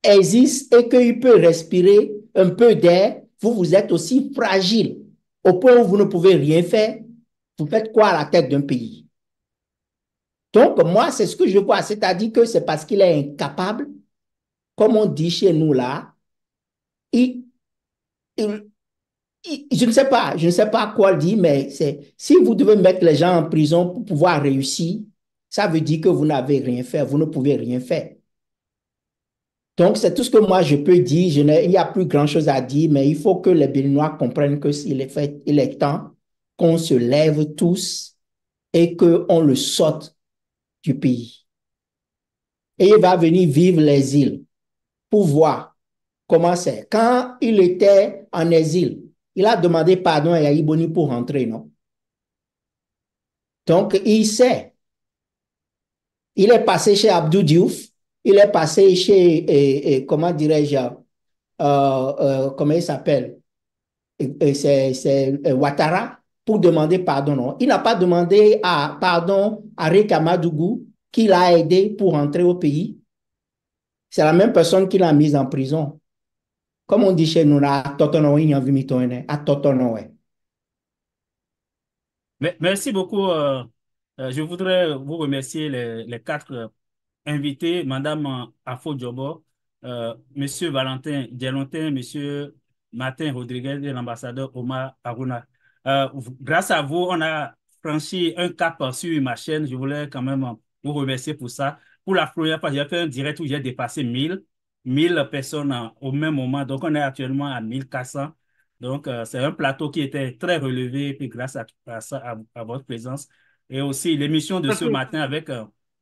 existe et qu'il peut respirer un peu d'air, vous êtes aussi fragile au point où vous ne pouvez rien faire. Vous faites quoi à la tête d'un pays? Donc, moi, c'est ce que je vois, c'est-à-dire que c'est parce qu'il est incapable, comme on dit chez nous là, je ne sais pas quoi dire, mais si vous devez mettre les gens en prison pour pouvoir réussir, ça veut dire que vous n'avez rien fait, vous ne pouvez rien faire. Donc, c'est tout ce que moi je peux dire. Il n'y a plus grand-chose à dire, mais il faut que les Béninois comprennent qu'il est temps qu'on se lève tous et qu'on le sorte du pays. Et il va venir vivre les îles pour voir comment c'est. Quand il était en exil, il a demandé pardon à Yahi Boni pour rentrer, non? Donc, il sait. Il est passé chez Abdou Diouf, il est passé chez, comment dirais-je, comment il s'appelle? C'est Ouattara pour demander pardon, non? Il n'a pas demandé pardon à Reka Madougou qui l'a aidé pour rentrer au pays. C'est la même personne qui l'a mise en prison. Comme on dit chez nous, là, à Totono, il y a vu mitoine, à Totono, ouais. Merci beaucoup. Je voudrais vous remercier les quatre invités, Madame Afo Diobo, Monsieur Valentin Djelontin, Monsieur Martin Rodriguez et l'ambassadeur Omar Aruna. Grâce à vous, on a franchi un cap sur ma chaîne. Je voulais quand même vous remercier pour ça. Pour la première fois, j'ai fait un direct où j'ai dépassé 1000 personnes au même moment. Donc, on est actuellement à 1400. Donc, c'est un plateau qui était très relevé, puis grâce à ça, à votre présence. Et aussi l'émission de ce matin avec...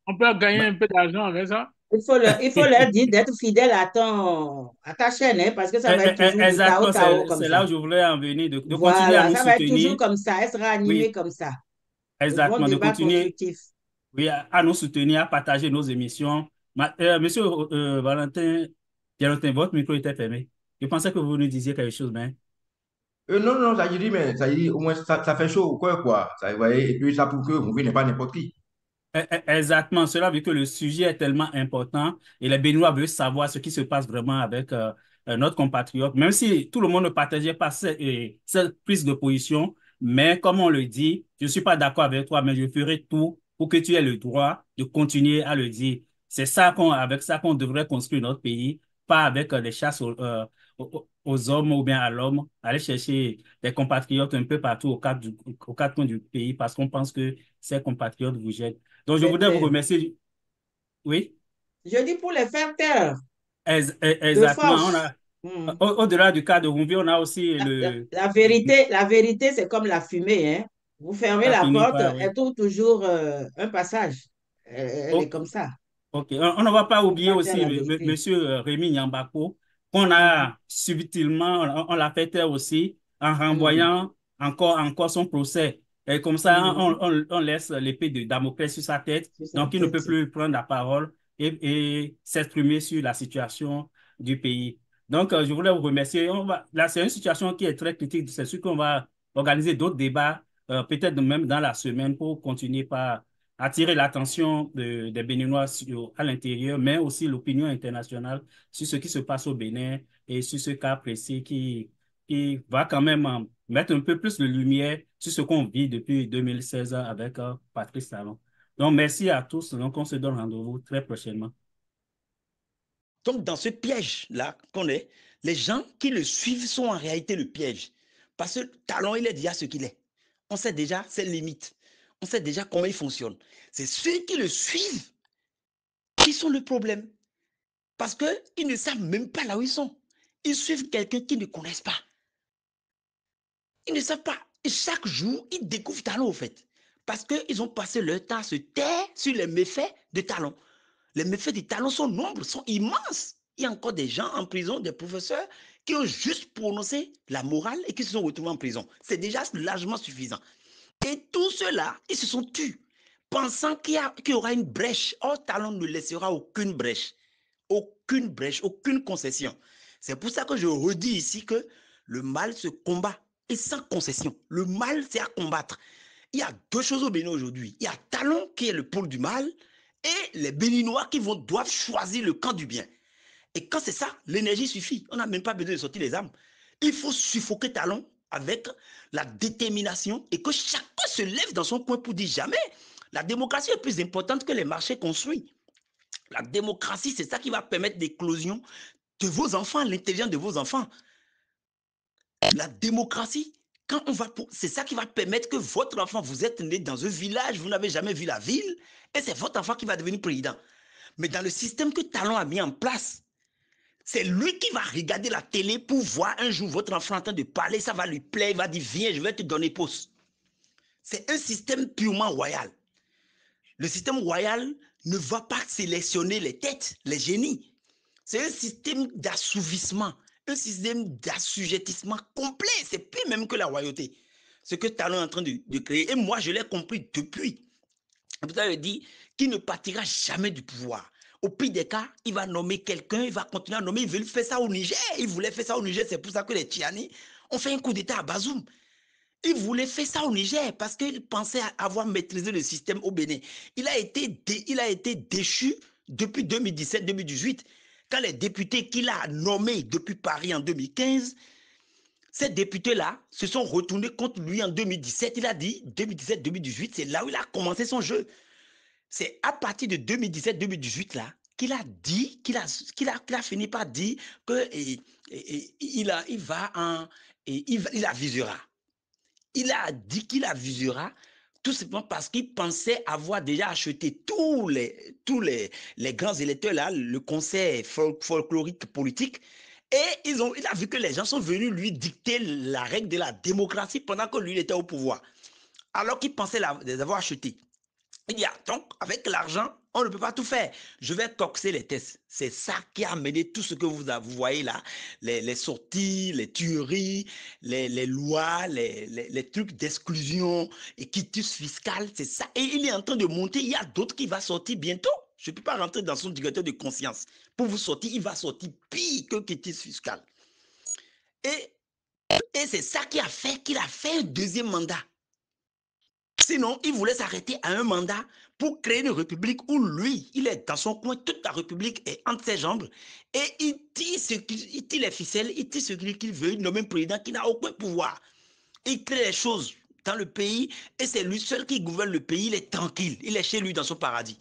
On peut gagner ma- un peu d'argent avec ça. Il faut leur dire d'être fidèle à ta chaîne, hein, parce que ça va être toujours du chaos, Exactement, chaos comme c'est ça. là où je voulais en venir, de continuer à Voilà, nous ça va être toujours soutenir. comme ça. Elle sera animée Oui, comme ça. De bons exactement, de débats continuer, constructifs. oui, à nous soutenir, à partager nos émissions. Monsieur Valentin, votre micro était fermé. Je pensais que vous nous disiez quelque chose, mais... Non, non, ça dit, mais ça dit, au moins, ça fait chaud au cœur, quoi. Ça, vous voyez, et puis ça pour que vous n'est pas n'importe qui. Exactement, cela veut dire que le sujet est tellement important et les Béninois veulent savoir ce qui se passe vraiment avec notre compatriote, même si tout le monde ne partageait pas cette prise de position, mais comme on le dit, je ne suis pas d'accord avec toi, mais je ferai tout pour que tu aies le droit de continuer à le dire. C'est ça avec ça qu'on devrait construire notre pays, pas avec des chasses aux hommes ou bien à l'homme, aller chercher des compatriotes un peu partout aux quatre coins du pays parce qu'on pense que ces compatriotes vous jettent. Donc, je voudrais vous Mais remercier. Oui, je dis pour les faire taire de exactement. force. Hmm. Au-delà du cas de Rumbi, on a aussi La vérité, c'est comme la fumée, hein. Vous fermez ça la finit porte, par, elle oui. trouve toujours un passage. Elle est Ok, comme ça. ok. On ne va pas Il ne faut oublier pas taire aussi la vérité. Monsieur Rémi Nyambako, qu'on Mhm. a subtilement, on l'a fait taire aussi en Mhm. renvoyant encore son procès. Et comme ça, Mhm. on laisse l'épée de Damoclès sur sa tête, Sur sa donc il ne tête. peut plus prendre la parole et s'exprimer sur la situation du pays. Donc, je voulais vous remercier. Là, c'est une situation qui est très critique. C'est sûr qu'on va organiser d'autres débats, peut-être même dans la semaine, pour continuer par attirer l'attention des Béninois à l'intérieur, mais aussi l'opinion internationale sur ce qui se passe au Bénin et sur ce cas précis qui va quand même mettre un peu plus de lumière sur ce qu'on vit depuis 2016 avec Patrice Talon. Donc, merci à tous. Donc, on se donne rendez-vous très prochainement. Donc, dans ce piège-là qu'on est, les gens qui le suivent sont en réalité le piège. Parce que Talon, il est déjà ce qu'il est. On sait déjà ses limites. On sait déjà comment il fonctionne. C'est ceux qui le suivent qui sont le problème. Parce qu'ils ne savent même pas là où ils sont. Ils suivent quelqu'un qu'ils ne connaissent pas. Ils ne savent pas. Et chaque jour, ils découvrent Talon, au fait. Parce qu'ils ont passé leur temps à se taire sur les méfaits de Talon. Les méfaits du Talon sont nombreux, sont immenses. Il y a encore des gens en prison, des professeurs, qui ont juste prononcé la morale et qui se sont retrouvés en prison. C'est déjà largement suffisant. Et tous ceux-là, ils se sont tus, pensant qu'il y aura une brèche. Or, Talon ne laissera aucune brèche. Aucune brèche, aucune concession. C'est pour ça que je redis ici que le mal se combat et sans concession. Le mal, c'est à combattre. Il y a deux choses au Bénin aujourd'hui. Il y a Talon qui est le pôle du mal et les Béninois qui doivent choisir le camp du bien. Et quand c'est ça, l'énergie suffit. On n'a même pas besoin de sortir les armes. Il faut suffoquer Talon avec la détermination et que chacun se lève dans son coin pour dire jamais. La démocratie est plus importante que les marchés construits. La démocratie, c'est ça qui va permettre l'éclosion de vos enfants, l'intelligence de vos enfants. La démocratie, c'est ça qui va permettre que votre enfant, vous êtes né dans un village, vous n'avez jamais vu la ville, et c'est votre enfant qui va devenir président. Mais dans le système que Talon a mis en place, c'est lui qui va regarder la télé pour voir un jour votre enfant en train de parler, ça va lui plaire, il va dire viens, je vais te donner pause. C'est un système purement royal. Le système royal ne va pas sélectionner les têtes, les génies. C'est un système d'assouvissement, un système d'assujettissement complet. C'est plus même que la royauté. Ce que Talon est en train de créer. Et moi, je l'ai compris depuis. Vous avez dit qu'il ne partira jamais du pouvoir. Au pire des cas, il va nommer quelqu'un, il va continuer à nommer. Il veut faire ça au Niger. Il voulait faire ça au Niger. C'est pour ça que les Tchiani ont fait un coup d'État à Bazoum. Il voulait faire ça au Niger parce qu'il pensait avoir maîtrisé le système au Bénin. Il a été déchu depuis 2017-2018. quand les députés qu'il a nommés depuis Paris en 2015, ces députés-là se sont retournés contre lui en 2017. Il a dit 2017-2018, c'est là où il a commencé son jeu. C'est à partir de 2017-2018 là qu'il a dit, qu'il a fini par dire qu'il avisera. Il a dit qu'il avisera tout simplement parce qu'il pensait avoir déjà acheté tous les grands électeurs là, le conseil folklorique politique. Et il a vu que les gens sont venus lui dicter la règle de la démocratie pendant que lui il était au pouvoir. Alors qu'il pensait les avoir achetés. Il dit, donc, avec l'argent, on ne peut pas tout faire. Je vais coxer les tests. C'est ça qui a amené tout ce que vous voyez là, les sorties, les tueries, les lois, les trucs d'exclusion et quitus fiscal, c'est ça. Et il est en train de monter. Il y a d'autres qui vont sortir bientôt. Je ne peux pas rentrer dans son directeur de conscience. Pour vous sortir, il va sortir pire que quitus fiscal. Et c'est ça qui a fait qu'il a fait un deuxième mandat. Sinon, il voulait s'arrêter à un mandat pour créer une république où lui, il est dans son coin, toute la république est entre ses jambes et il tire les ficelles, il tire ce qu'il veut, il nomme un président qui n'a aucun pouvoir. Il crée les choses dans le pays et c'est lui seul qui gouverne le pays, il est tranquille, il est chez lui dans son paradis.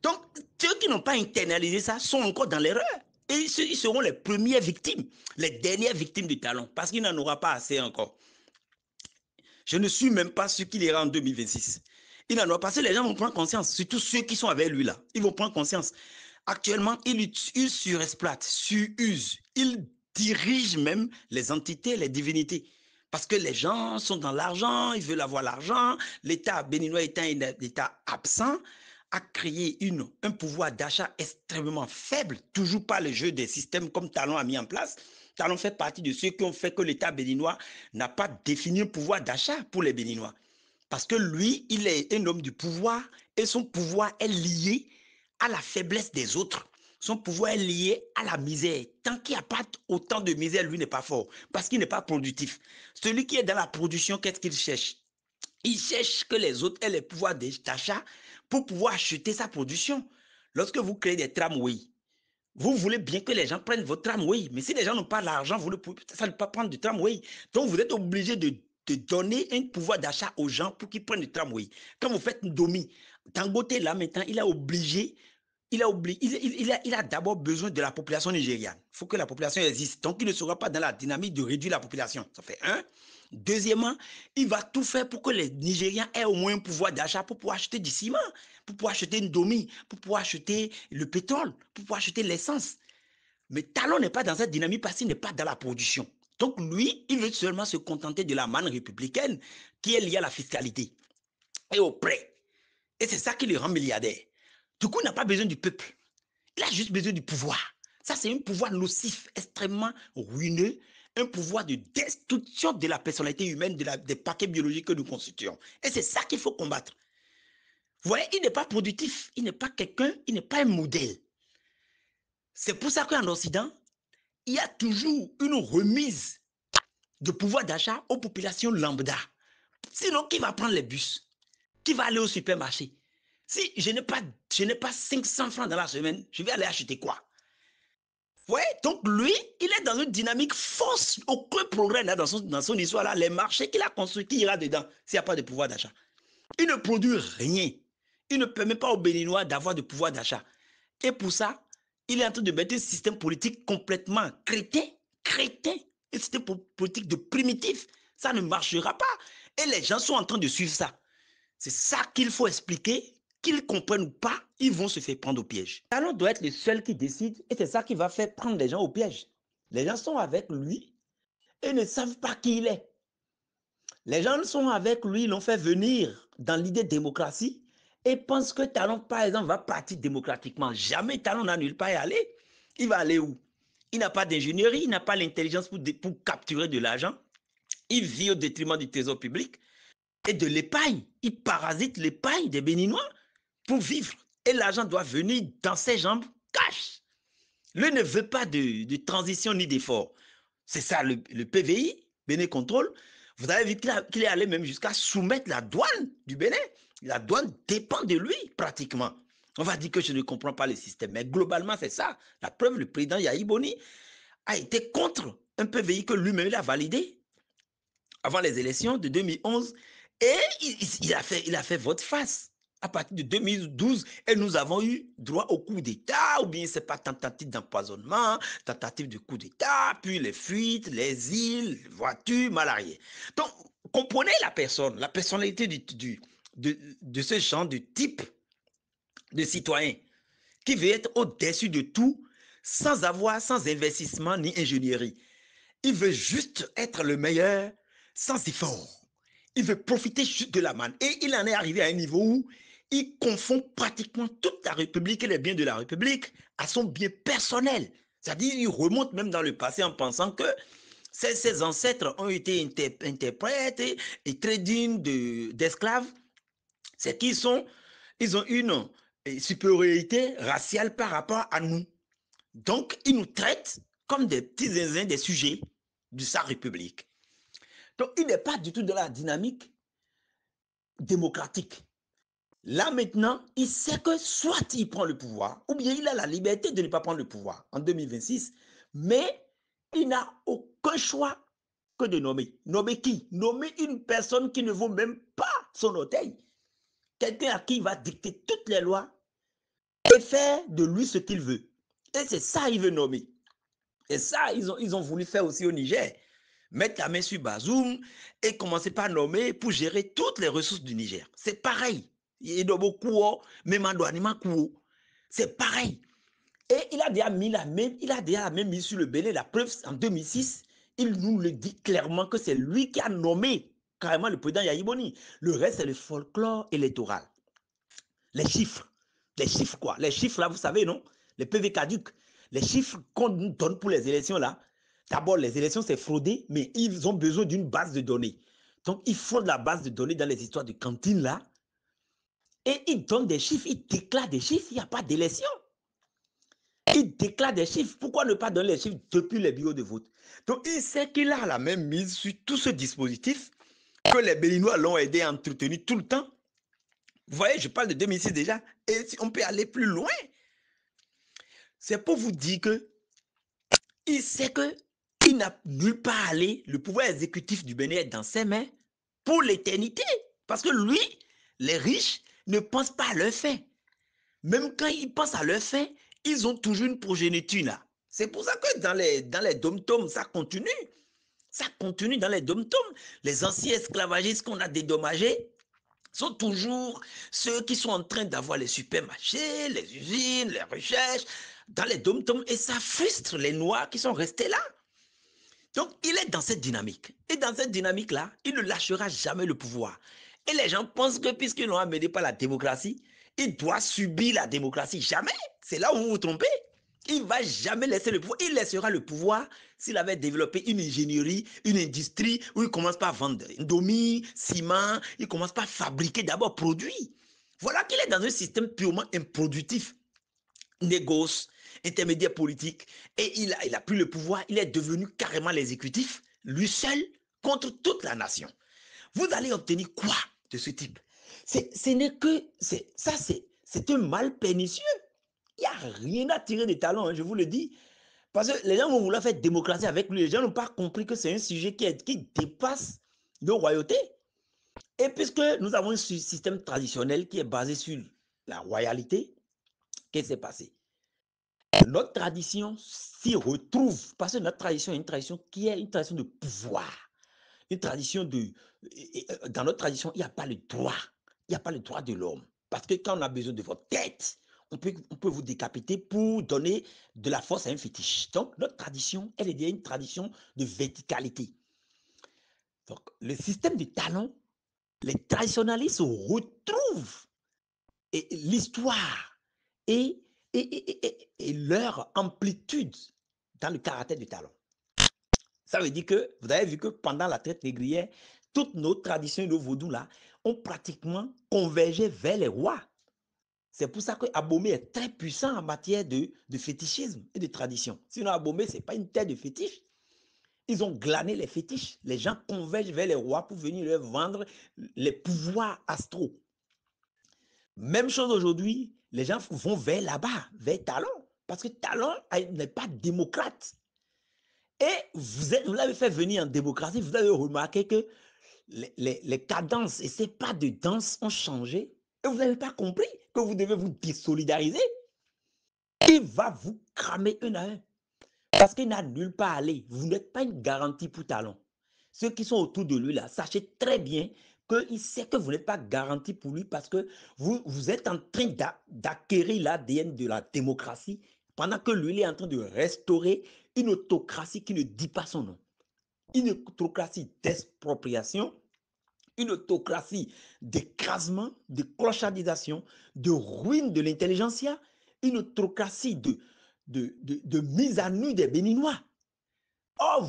Donc, ceux qui n'ont pas internalisé ça sont encore dans l'erreur. Et ils seront les premières victimes, les dernières victimes du Talon, parce qu'il n'en aura pas assez encore. Je ne suis même pas sûr qu'il ira en 2026. Il n'en aura pas assez, les gens vont prendre conscience, surtout ceux qui sont avec lui là. Ils vont prendre conscience. Actuellement, il surexploite, suruse. Il dirige même les entités, les divinités. Parce que les gens sont dans l'argent, ils veulent avoir l'argent. L'État béninois étant un État absent, a créé un pouvoir d'achat extrêmement faible, toujours pas le jeu des systèmes comme Talon a mis en place. Talon fait partie de ceux qui ont fait que l'État béninois n'a pas défini un pouvoir d'achat pour les Béninois. Parce que lui, il est un homme du pouvoir et son pouvoir est lié à la faiblesse des autres. Son pouvoir est lié à la misère. Tant qu'il n'y a pas autant de misère, lui n'est pas fort parce qu'il n'est pas productif. Celui qui est dans la production, qu'est-ce qu'il cherche? Il cherche que les autres aient les pouvoirs d'achat pour pouvoir acheter sa production. Lorsque vous créez des tramways, vous voulez bien que les gens prennent votre tramway, mais si les gens n'ont pas l'argent, vous ne pouvez pas prendre du tramway. Donc, vous êtes obligé de donner un pouvoir d'achat aux gens pour qu'ils prennent du tramway. Quand vous faites une domi, Dangote, là, maintenant, il a d'abord besoin de la population nigériane. Il faut que la population existe. Donc, il ne sera pas dans la dynamique de réduire la population. Ça fait un. Deuxièmement, il va tout faire pour que les Nigériens aient au moins un pouvoir d'achat pour pouvoir acheter du ciment, pour pouvoir acheter une domi, pour pouvoir acheter le pétrole, pour pouvoir acheter l'essence. Mais Talon n'est pas dans cette dynamique parce qu'il n'est pas dans la production. Donc lui, il veut seulement se contenter de la manne républicaine qui est liée à la fiscalité et au prêt. Et c'est ça qui le rend milliardaire. Du coup, il n'a pas besoin du peuple. Il a juste besoin du pouvoir. Ça, c'est un pouvoir nocif, extrêmement ruineux, un pouvoir de destruction de la personnalité humaine, des paquets biologiques que nous constituons. Et c'est ça qu'il faut combattre. Vous voyez, il n'est pas productif, il n'est pas quelqu'un, il n'est pas un modèle. C'est pour ça qu'en Occident, il y a toujours une remise de pouvoir d'achat aux populations lambda. Sinon, qui va prendre les bus? Qui va aller au supermarché? Si je n'ai pas 500 francs dans la semaine, je vais aller acheter quoi? Ouais, donc lui, il est dans une dynamique force, aucun progrès là, dans son histoire là. Les marchés qu'il a construits, qui ira dedans s'il n'y a pas de pouvoir d'achat? Il ne produit rien. Il ne permet pas aux Béninois d'avoir de pouvoir d'achat. Et pour ça, il est en train de mettre un système politique complètement crétin, un système politique de primitif. Ça ne marchera pas. Et les gens sont en train de suivre ça. C'est ça qu'il faut expliquer. Qu'ils comprennent ou pas, ils vont se faire prendre au piège. Talon doit être le seul qui décide et c'est ça qui va faire prendre les gens au piège. Les gens sont avec lui et ne savent pas qui il est. Les gens sont avec lui, ils l'ont fait venir dans l'idée de démocratie et pensent que Talon, par exemple, va partir démocratiquement. Jamais Talon n'a nulle part à aller. Il va aller où? Il n'a pas d'ingénierie, il n'a pas l'intelligence pour capturer de l'argent. Il vit au détriment du trésor public et de l'épargne. Il parasite l'épargne des Béninois pour vivre. Et l'argent doit venir dans ses jambes cash. Lui ne veut pas de transition ni d'effort. C'est ça le PVI, Bénin Contrôle. Vous avez vu qu'il est allé même jusqu'à soumettre la douane du Bénin. La douane dépend de lui pratiquement. On va dire que je ne comprends pas le système. Mais globalement, c'est ça. La preuve, le président Yahi Boni a été contre un PVI que lui-même a validé avant les élections de 2011. Et il a fait vote face. À partir de 2012, et nous avons eu droit au coup d'État, ou bien c'est pas tentative d'empoisonnement, tentative de coup d'État, puis les fuites, les îles, les voitures, mal arrière. Donc, comprenez la personne, la personnalité de ce genre de type de citoyen qui veut être au-dessus de tout, sans investissement ni ingénierie. Il veut juste être le meilleur sans effort. Il veut profiter juste de la manne. Et il en est arrivé à un niveau où il confond pratiquement toute la République et les biens de la République à son bien personnel. C'est-à-dire, il remonte même dans le passé en pensant que ses ancêtres ont été interprètes et très dignes d'esclaves. C'est qu'ils ont une supériorité raciale par rapport à nous. Donc, ils nous traitent comme des petits zinzins, des sujets de sa République. Donc, il n'est pas du tout dans la dynamique démocratique. Là, maintenant, il sait que soit il prend le pouvoir, ou bien il a la liberté de ne pas prendre le pouvoir en 2026, mais il n'a aucun choix que de nommer. Nommer qui? Nommer une personne qui ne vaut même pas son orteil. Quelqu'un à qui il va dicter toutes les lois et faire de lui ce qu'il veut. Et c'est ça qu'il veut nommer. Et ça, ils ont voulu faire aussi au Niger. Mettre la main sur Bazoum et commencer par nommer pour gérer toutes les ressources du Niger. C'est pareil. Il doit beaucoup, même en c'est pareil. Et il a déjà mis la main mise sur le Bénin. La preuve, en 2006, il nous le dit clairement que c'est lui qui a nommé carrément le président Yahi Boni. Le reste, c'est le folklore électoral. Les chiffres quoi? Les chiffres là, vous savez, non? Les PV caducs. Les chiffres qu'on nous donne pour les élections là. D'abord, les élections, c'est fraudé, mais ils ont besoin d'une base de données. Donc, ils font de la base de données dans les histoires de cantine là. Et ils donnent des chiffres, ils déclarent des chiffres, il n'y a pas d'élection. Ils déclarent des chiffres. Pourquoi ne pas donner les chiffres depuis les bureaux de vote? Donc, il sait qu'il a la même mise sur tout ce dispositif que les Béninois l'ont aidé à entretenir tout le temps. Vous voyez, je parle de 2006 déjà. Et si on peut aller plus loin, c'est pour vous dire que il sait qu'il n'a nulle part aller. Le pouvoir exécutif du Bénin est dans ses mains pour l'éternité. Parce que lui, les riches ne pensent pas à leurs fins. Même quand ils pensent à leurs fins, ils ont toujours une progéniture là. C'est pour ça que dans les dom-toms, ça continue. Ça continue dans les dom-toms. Les anciens esclavagistes qu'on a dédommagés sont toujours ceux qui sont en train d'avoir les supermarchés, les usines, les recherches, dans les dom-toms. Et ça frustre les Noirs qui sont restés là. Donc, il est dans cette dynamique. Et dans cette dynamique-là, il ne lâchera jamais le pouvoir. Et les gens pensent que puisqu'ils l'ont amené par la démocratie, il doit subir la démocratie. Jamais. C'est là où vous vous trompez. Il ne va jamais laisser le pouvoir. Il laissera le pouvoir s'il avait développé une ingénierie, une industrie où il commence par vendre indomie, ciment, il commence par fabriquer d'abord produits. Voilà qu'il est dans un système purement improductif. Négoce, intermédiaire politique, et il a pris le pouvoir, il est devenu carrément l'exécutif, lui seul, contre toute la nation. Vous allez obtenir quoi de ce type? Ce n'est que, c'est un mal pernicieux. Il n'y a rien à tirer des talons, hein, je vous le dis. Parce que les gens vont vouloir faire démocratie avec lui. Les gens n'ont pas compris que c'est un sujet qui dépasse nos royautés. Et puisque nous avons un système traditionnel qui est basé sur la royalité, qu'est-ce qui s'est passé? Notre tradition s'y retrouve parce que notre tradition est une tradition qui est une tradition de pouvoir. Une tradition dans notre tradition, il n'y a pas le droit. Il n'y a pas le droit de l'homme. Parce que quand on a besoin de votre tête, on peut vous décapiter pour donner de la force à un fétiche. Donc, notre tradition, elle est une tradition de verticalité. Donc, le système du talon, les traditionalistes retrouvent l'histoire et leur amplitude dans le caractère du talon. Ça veut dire que, vous avez vu que pendant la traite négrière, toutes nos traditions et nos vaudous là ont pratiquement convergé vers les rois. C'est pour ça que Abomey est très puissant en matière de fétichisme et de tradition. Sinon, Abomey, ce n'est pas une terre de fétiche. Ils ont glané les fétiches. Les gens convergent vers les rois pour venir leur vendre les pouvoirs astraux. Même chose aujourd'hui, les gens vont vers là-bas, vers Talon, parce que Talon n'est pas démocrate. Et vous l'avez fait venir en démocratie, vous avez remarqué que les cadences et ces pas de danse ont changé. Et vous n'avez pas compris que vous devez vous désolidariser. Il va vous cramer un à un. Parce qu'il n'a nulle part à aller. Vous n'êtes pas une garantie pour Talon. Ceux qui sont autour de lui, là, sachez très bien qu'il sait que vous n'êtes pas garanti pour lui parce que vous êtes en train d'acquérir l'ADN de la démocratie pendant que lui, il est en train de restaurer une autocratie qui ne dit pas son nom. Une autocratie d'expropriation, une autocratie d'écrasement, de clochardisation, de ruine de l'intelligentsia, une autocratie de mise à nu des Béninois. Or,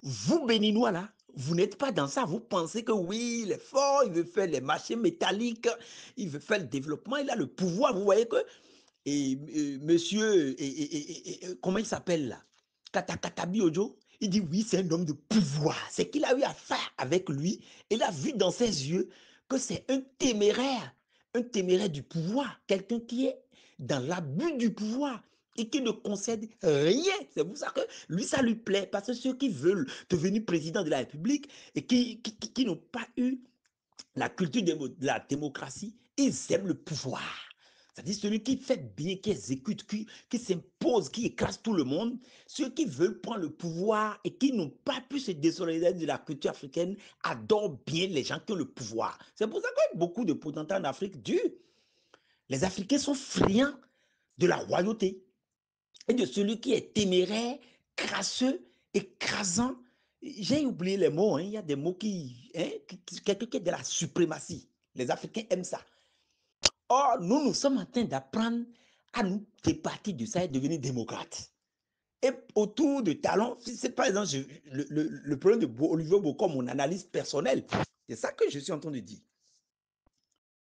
vous Béninois, là, vous n'êtes pas dans ça. Vous pensez que oui, il est fort, il veut faire les machines métalliques, il veut faire le développement, il a le pouvoir. Vous voyez que monsieur, comment il s'appelle là, Katakatabi Ojo, il dit oui, c'est un homme de pouvoir. C'est qu'il a eu affaire avec lui. Il a vu dans ses yeux que c'est un téméraire du pouvoir, quelqu'un qui est dans l'abus du pouvoir et qui ne concède rien. C'est pour ça que lui, ça lui plaît. Parce que ceux qui veulent devenir président de la République et qui n'ont pas eu la culture de la démocratie, ils aiment le pouvoir. C'est-à-dire celui qui fait bien, qui exécute, qui s'impose, qui écrase tout le monde. Ceux qui veulent prendre le pouvoir et qui n'ont pas pu se désolidariser de la culture africaine adorent bien les gens qui ont le pouvoir. C'est pour ça que beaucoup de potentats en Afrique durent. Les Africains sont friands de la royauté et de celui qui est téméraire, crasseux, écrasant. J'ai oublié les mots, hein. Il y a des mots quelqu'un qui est de la suprématie. Les Africains aiment ça. Or, nous sommes en train d'apprendre à nous départir de ça et devenir démocrates. Et autour de Talon, c'est par exemple le problème de Olivier Bocom, mon analyse personnelle. C'est ça que je suis en train de dire.